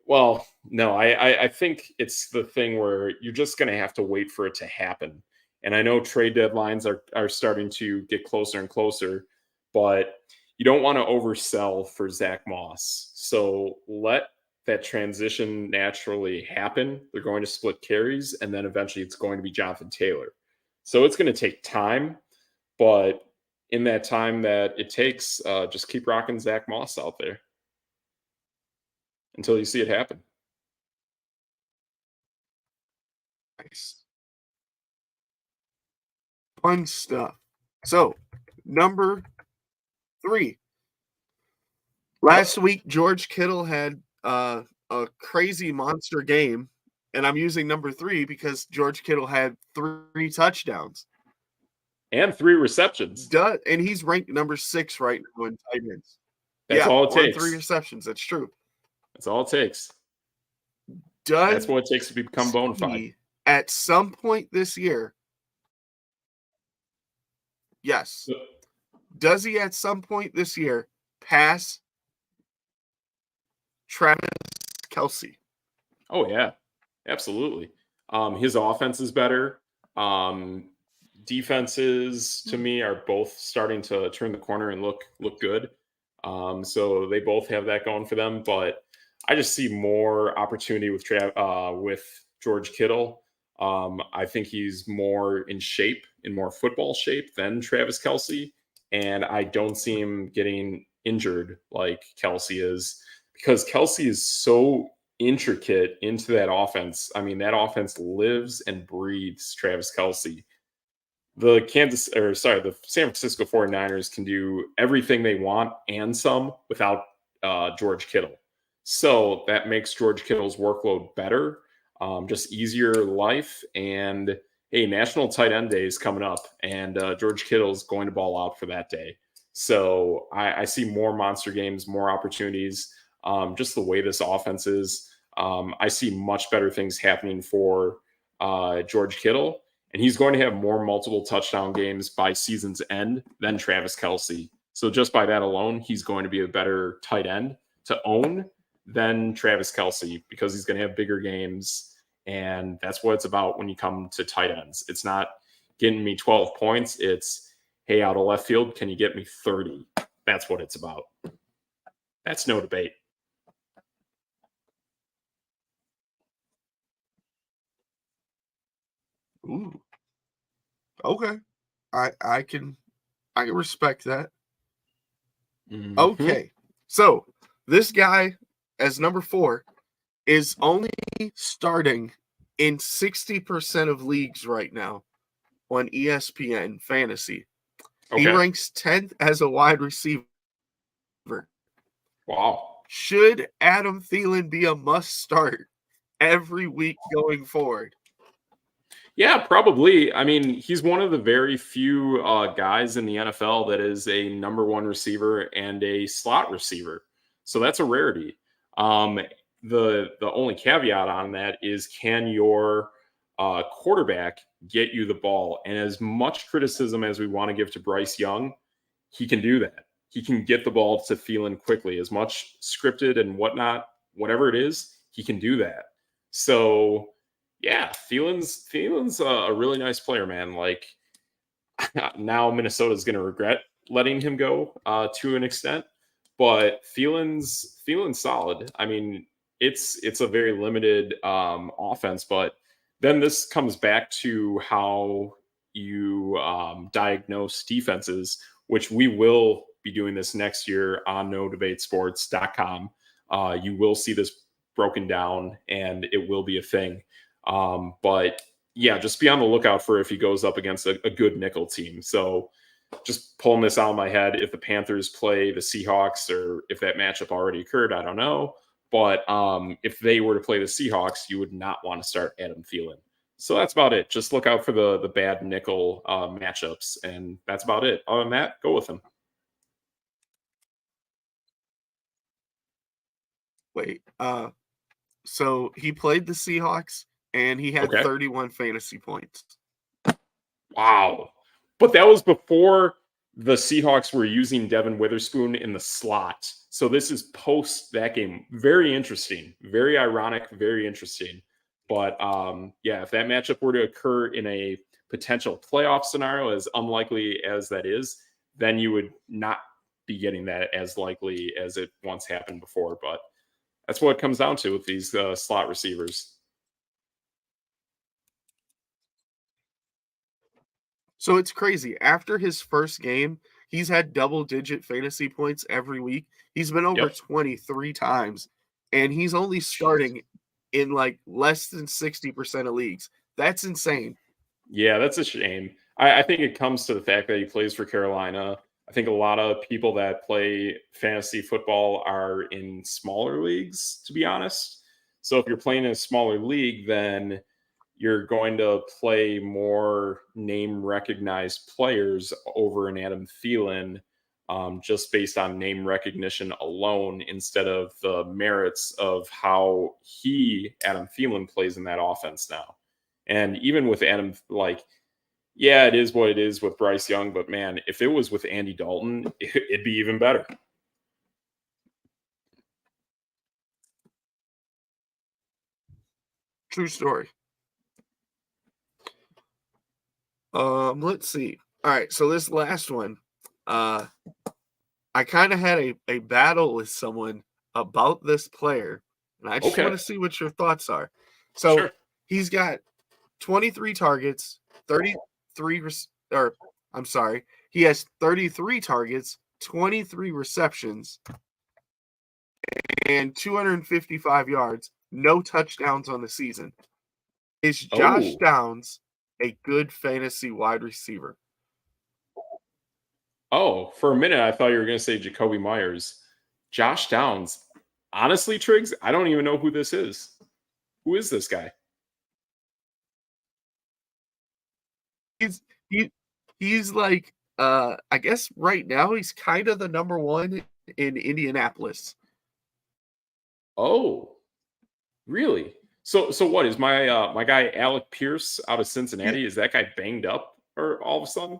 well, no, I think it's the thing where you're just going to have to wait for it to happen. And I know trade deadlines are starting to get closer and closer, but you don't want to oversell for Zach Moss. So let that transition naturally happen. They're going to split carries, and then eventually it's going to be Jonathan Taylor. So it's going to take time, but in that time that it takes, just keep rocking Zach Moss out there until you see it happen. Nice. Fun stuff. So, number 3. Last week, George Kittle had a crazy monster game, and I'm using number 3 because George Kittle had 3 touchdowns. And 3 receptions. And he's ranked number 6 right now in tight ends. That's all it takes. 3 receptions. That's true. That's all it takes. That's what it takes to become bona fide. At some point this year, yes. Does he at some point this year pass Travis Kelce? Oh, yeah. Absolutely. His offense is better. Defenses, to me, are both starting to turn the corner and look good. So they both have that going for them. But I just see more opportunity with George Kittle. I think he's more in shape, in more football shape than Travis Kelce. And I don't see him getting injured like Kelce is, because Kelce is so intricate into that offense. I mean, that offense lives and breathes Travis Kelce. The San Francisco 49ers can do everything they want and some without George Kittle. So that makes George Kittle's workload better, just easier life. And hey, National Tight End Day is coming up, and George Kittle is going to ball out for that day. So I see more monster games, more opportunities, just the way this offense is. I see much better things happening for George Kittle. And he's going to have more multiple touchdown games by season's end than Travis Kelce. So just by that alone, he's going to be a better tight end to own than Travis Kelce, because he's going to have bigger games. And that's what it's about when you come to tight ends. It's not getting me 12 points. It's, hey, out of left field, can you get me 30? That's what it's about. That's no debate. Ooh. Okay. I can respect that. Mm-hmm. Okay. So this guy, as number 4, is only starting in 60% of leagues right now on ESPN Fantasy. Okay. He ranks 10th as a wide receiver. Wow. Should Adam Thielen be a must start every week going forward? Yeah, probably. I mean, he's one of the very few guys in the NFL that is a number 1 receiver and a slot receiver. So that's a rarity. The only caveat on that is, can your quarterback get you the ball? And as much criticism as we want to give to Bryce Young, he can do that. He can get the ball to Thielen quickly. As much scripted and whatnot, whatever it is, he can do that. So yeah, Thielen's a really nice player, man. Like, now Minnesota's going to regret letting him go to an extent. But Thielen's solid. I mean, it's a very limited offense, but then this comes back to how you diagnose defenses, which we will be doing this next year on nodebatesports.com. You will see this broken down, and it will be a thing. But yeah, just be on the lookout for if he goes up against a good nickel team. So just pulling this out of my head, if the Panthers play the Seahawks, or if that matchup already occurred, I don't know. But if they were to play the Seahawks, you would not want to start Adam Thielen. So that's about it. Just look out for the bad nickel matchups, and that's about it. Other than that, go with him. Wait, so he played the Seahawks, and he had 31 fantasy points. Wow. But that was before the Seahawks were using Devin Witherspoon in the slot. So this is post that game. Very interesting. Very ironic. Very interesting. But yeah, if that matchup were to occur in a potential playoff scenario, as unlikely as that is, then you would not be getting that as likely as it once happened before. But that's what it comes down to with these slot receivers. So it's crazy. After his first game, he's had double-digit fantasy points every week. He's been over 23 times, and he's only starting in like less than 60% of leagues. That's insane. Yeah, that's a shame. I think it comes to the fact that he plays for Carolina. I think a lot of people that play fantasy football are in smaller leagues, to be honest. So if you're playing in a smaller league, then you're going to play more name-recognized players over an Adam Thielen, just based on name recognition alone, instead of the merits of how Adam Thielen, plays in that offense now. And even with Adam, like, yeah, it is what it is with Bryce Young, but man, if it was with Andy Dalton, it'd be even better. True story. Let's see. All right, so this last one, I kind of had a battle with someone about this player, and I just want to see what your thoughts are. So he's got 23 targets, 33 he has 33 targets, 23 receptions, and 255 yards, no touchdowns on the season. Is Josh Downs a good fantasy wide receiver? Oh, for a minute, I thought you were going to say Jacoby Myers. Josh Downs. Honestly, Triggs, I don't even know who this is. Who is this guy? He's like, I guess right now he's kind of the number one in Indianapolis. Oh, really? So what is my guy Alec Pierce out of Cincinnati? Is that guy banged up or all of a sudden?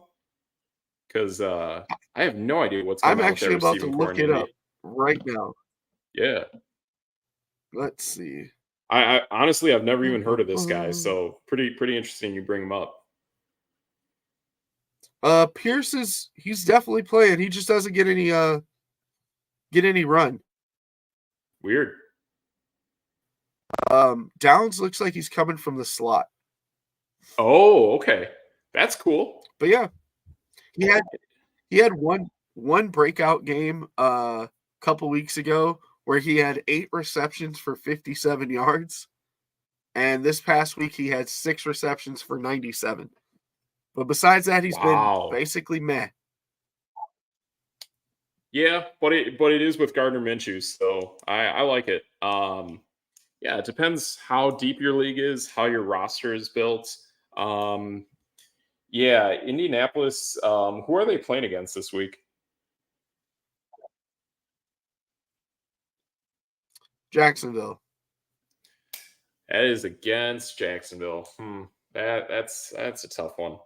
Because I have no idea what's going on. I'm actually about to look it up right now. Yeah. Let's see. I honestly, I've never even heard of this guy, so pretty interesting you bring him up. Pierce he's definitely playing. He just doesn't get any run. Weird. Downs looks like he's coming from the slot. Oh, okay. That's cool. But yeah. He had one breakout game a couple weeks ago where he had 8 receptions for 57 yards. And this past week he had 6 receptions for 97. But besides that, he's been basically meh. Yeah, but it is with Gardner Minshew, so I like it. Yeah, it depends how deep your league is, how your roster is built. Yeah, Indianapolis. Who are they playing against this week? Jacksonville. That is against Jacksonville. That's a tough one.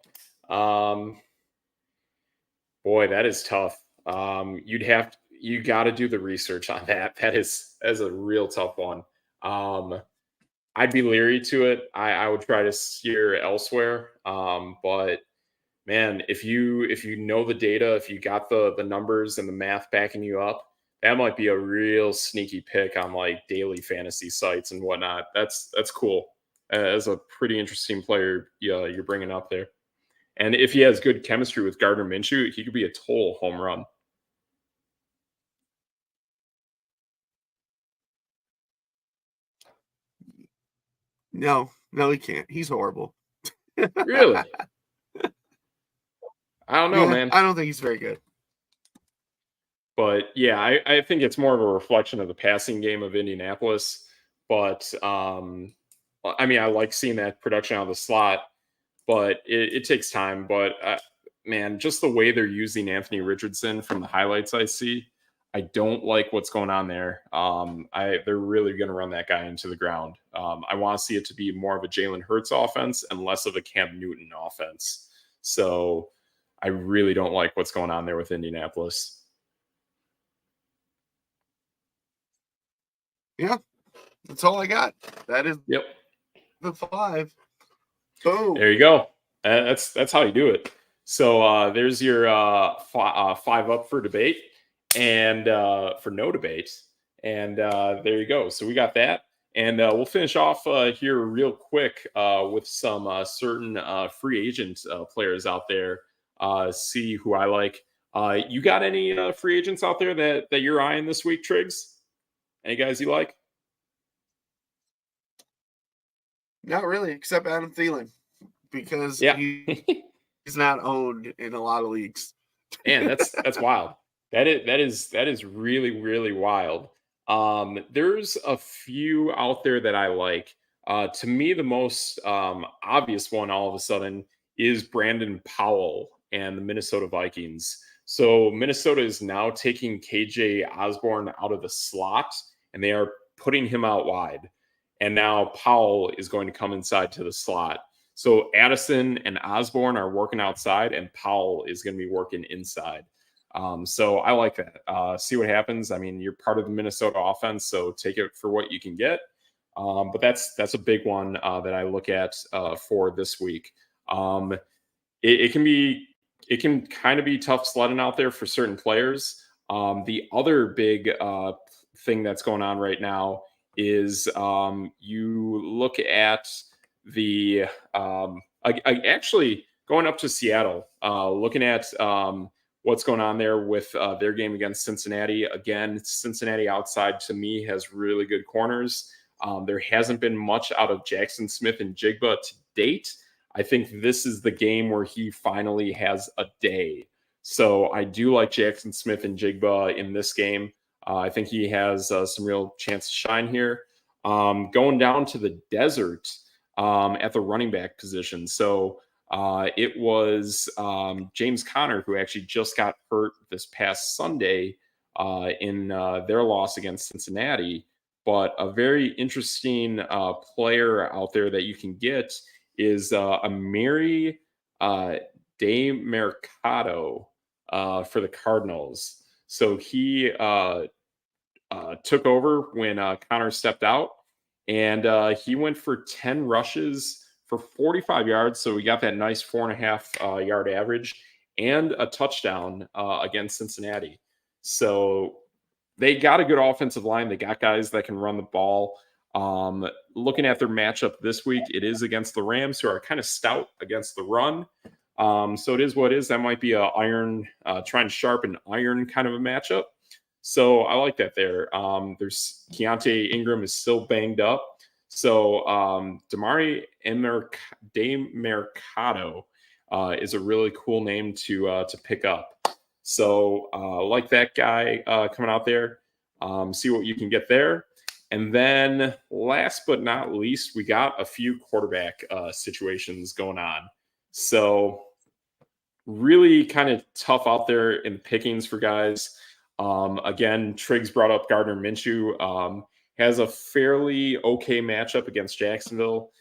Boy, that is tough. You got to do the research on that. That is a real tough one. I'd be leery to it. I would try to steer elsewhere. But man, if you know the data, if you got the numbers and the math backing you up, that might be a real sneaky pick on like daily fantasy sites and whatnot. That's cool. As a pretty interesting player, yeah, you're bringing up there. And if he has good chemistry with Gardner Minshew, he could be a total home run. No, he can't. He's horrible. Really? I don't know, man. I don't think he's very good. But yeah, I think it's more of a reflection of the passing game of Indianapolis. But I mean, I like seeing that production out of the slot, but it takes time. But man, just the way they're using Anthony Richardson from the highlights I see, I don't like what's going on there. They're really going to run that guy into the ground. I want to see it to be more of a Jalen Hurts offense and less of a Cam Newton offense. So I really don't like what's going on there with Indianapolis. Yeah, that's all I got. That is the 5. Boom. There you go. That's how you do it. So there's your 5 up for debate and for no debate. And there you go. So we got that. And we'll finish off here real quick with some certain free agent players out there. See who I like. You got any free agents out there that you're eyeing this week, Triggs? Any guys you like? Not really, except Adam Thielen, because he's not owned in a lot of leagues. Man, that's wild. That is really, really wild. There's a few out there that I like. To me, the most obvious one all of a sudden is Brandon Powell and the Minnesota Vikings. So Minnesota is now taking KJ Osborne out of the slot, and they are putting him out wide. And now Powell is going to come inside to the slot. So Addison and Osborne are working outside, and Powell is going to be working inside. So I like that. See what happens. I mean, you're part of the Minnesota offense, so take it for what you can get. But that's a big one that I look at for this week. It can kind of be tough sledding out there for certain players. The other big thing that's going on right now is you look at the actually going up to Seattle, looking at what's going on there with their game against Cincinnati. Again, Cincinnati outside to me has really good corners. There hasn't been much out of Jackson Smith and Jigba to date. I think this is the game where he finally has a day. So I do like Jackson Smith and Jigba in this game. I think he has some real chance to shine here. Going down to the desert at the running back position. So it was James Conner who actually just got hurt this past Sunday in their loss against Cincinnati. But a very interesting player out there that you can get is Amiri DeMercado for the Cardinals. So he took over when Connor stepped out, and he went for 10 rushes for 45 yards. So we got that nice 4.5 yard average and a touchdown against Cincinnati. So they got a good offensive line. They got guys that can run the ball. Looking at their matchup this week, it is against the Rams, who are kind of stout against the run. So it is what it is. That might be a iron, trying to sharpen iron kind of a matchup. So I like that there. There's Keontae Ingram is still banged up. So Damari DeMercado is a really cool name to pick up. So like that guy coming out there. See what you can get there. And then last but not least, we got a few quarterback situations going on. So really kind of tough out there in the pickings for guys. Again, Triggs brought up Gardner Minshew. Has a fairly okay matchup against Jacksonville.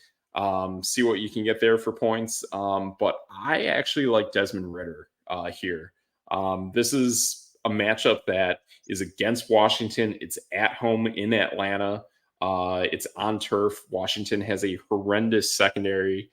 See what you can get there for points. But I actually like Desmond Ridder here. This is a matchup that is against Washington. It's at home in Atlanta. It's on turf. Washington has a horrendous secondary.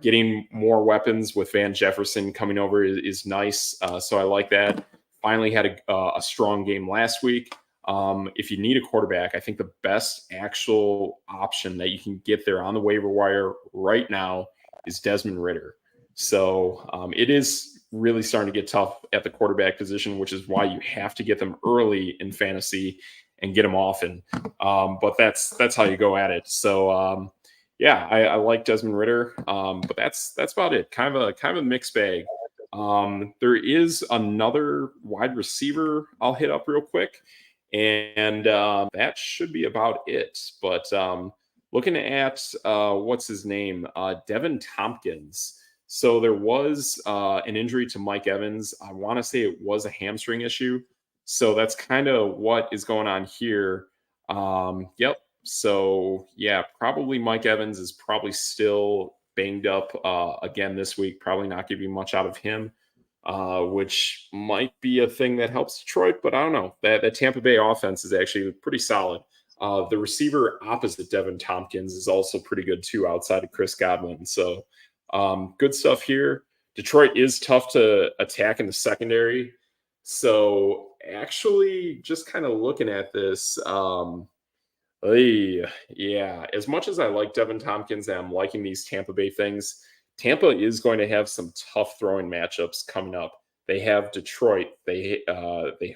getting more weapons with Van Jefferson coming over is nice. So I like that. Finally had a strong game last week. If you need a quarterback, I think the best actual option that you can get there on the waiver wire right now is Desmond Ridder. So it is really starting to get tough at the quarterback position, which is why you have to get them early in fantasy and get them often. But that's how you go at it. So yeah, I like Desmond Ridder, but that's about it. Kind of a mixed bag. There is another wide receiver I'll hit up real quick, and that should be about it. But looking at what's his name, Devin Tompkins. So there was an injury to Mike Evans. I want to say it was a hamstring issue. So that's kind of what is going on here. Yep. So yeah, probably Mike Evans is probably still banged up again this week. Probably not giving much out of him, which might be a thing that helps Detroit. But I don't know. That Tampa Bay offense is actually pretty solid. The receiver opposite Devin Tompkins is also pretty good too, outside of Chris Godwin. So good stuff here. Detroit is tough to attack in the secondary. So actually, just kind of looking at this, yeah, as much as I like Devin Tompkins and I'm liking these Tampa Bay things, Tampa is going to have some tough throwing matchups coming up. They have Detroit, they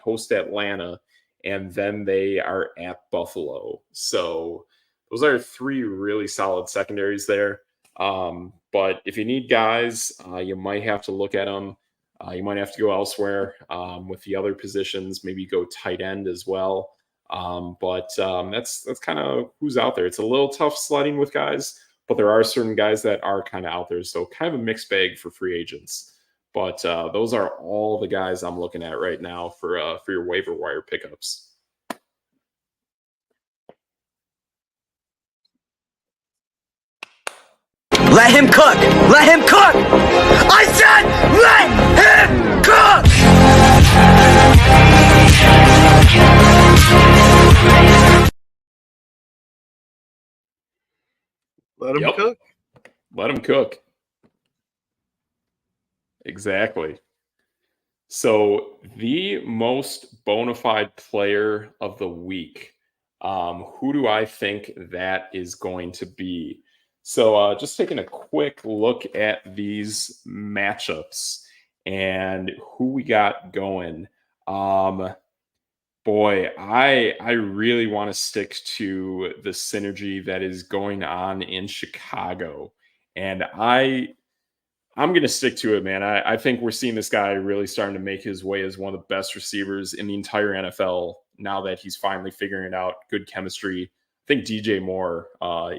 host Atlanta, and then they are at Buffalo. So those are three really solid secondaries there. But if you need guys, you might have to look at them. You might have to go elsewhere with the other positions, maybe go tight end as well. But that's kind of who's out there. It's a little tough sledding with guys, but there are certain guys that are kind of out there. So kind of a mixed bag for free agents. But those are all the guys I'm looking at right now for your waiver wire pickups. Let him cook! Let him cook! I said let him cook! Let him cook. Let him cook. Exactly. So the most bona fide player of the week. Who do I think that is going to be? So just taking a quick look at these matchups and who we got going. Boy, I really want to stick to the synergy that is going on in Chicago. And I'm going to stick to it, man. I think we're seeing this guy really starting to make his way as one of the best receivers in the entire NFL now that he's finally figuring it out. Good chemistry. I think DJ Moore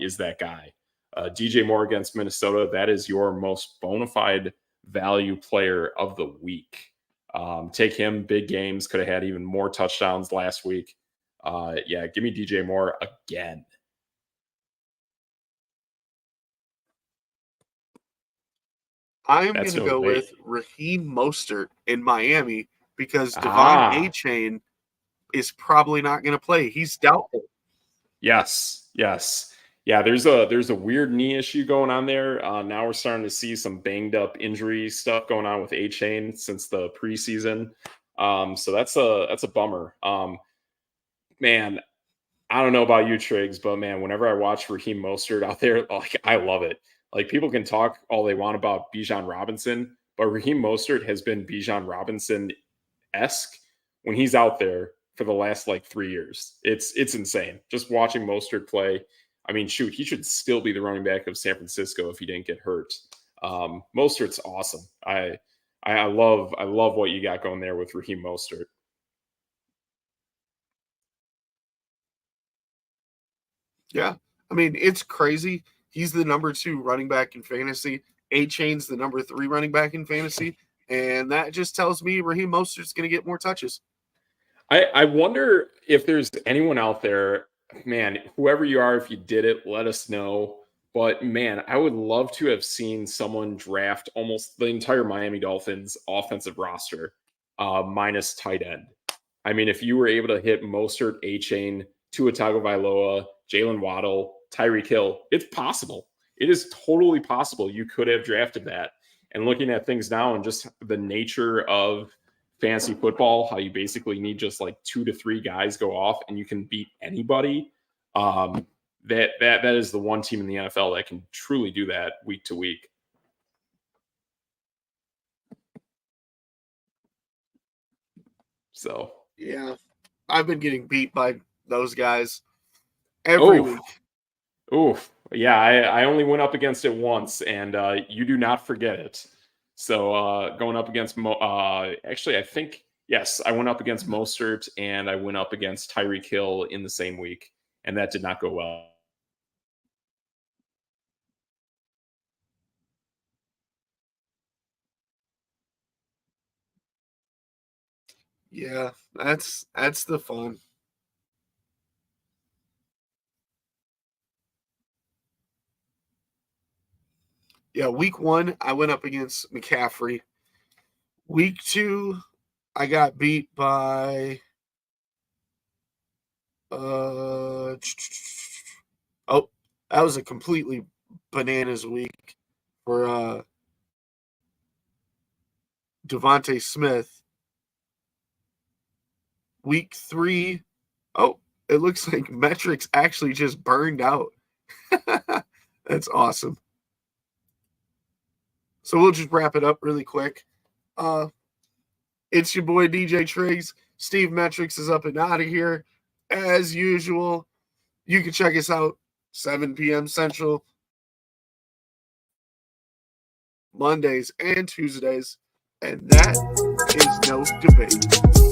is that guy. DJ Moore against Minnesota, that is your most bona fide value player of the week. Take him, big games, could have had even more touchdowns last week. Yeah, give me DJ Moore again. I'm going to go with Raheem Mostert in Miami because Devon A-Chain is probably not going to play. He's doubtful. Yes. Yeah, there's a weird knee issue going on there. Now we're starting to see some banged up injury stuff going on with A-Chain since the preseason. So that's a bummer. Man, I don't know about you, Triggs, but man, whenever I watch Raheem Mostert out there, like I love it. Like people can talk all they want about Bijan Robinson, but Raheem Mostert has been Bijan Robinson-esque when he's out there for the last like 3 years. It's insane. Just watching Mostert play. I mean, shoot, he should still be the running back of San Francisco if he didn't get hurt. Mostert's awesome. I love what you got going there with Raheem Mostert. Yeah, I mean, it's crazy. He's the number 2 running back in fantasy. A-Chain's the number 3 running back in fantasy. And that just tells me Raheem Mostert's going to get more touches. I wonder if there's anyone out there, man, whoever you are, if you did it, let us know. But, man, I would love to have seen someone draft almost the entire Miami Dolphins offensive roster minus tight end. I mean, if you were able to hit Mostert, A-Chain, Tua Tagovailoa, Jalen Waddle, Tyreek Hill, it's possible. it is totally possible you could have drafted that. And looking at things now and just the nature of fantasy football, how you basically need just like 2 to 3 guys go off and you can beat anybody. That is the one team in the NFL that can truly do that week to week. So yeah, I've been getting beat by those guys every week. Oof. Yeah, I only went up against it once, and you do not forget it. So going up against actually, I think, yes, I went up against Mostert, and I went up against Tyreek Hill in the same week, and that did not go well. Yeah, that's the fun. Yeah, week 1, I went up against McCaffrey. Week 2, I got beat by that was a completely bananas week for Devontae Smith. Week 3, it looks like Metrics actually just burned out. That's awesome. So we'll just wrap it up really quick. It's your boy DJ Triggs. Steve Metrics is up and out of here. As usual, you can check us out 7 p.m. Central, Mondays and Tuesdays, and that is no debate.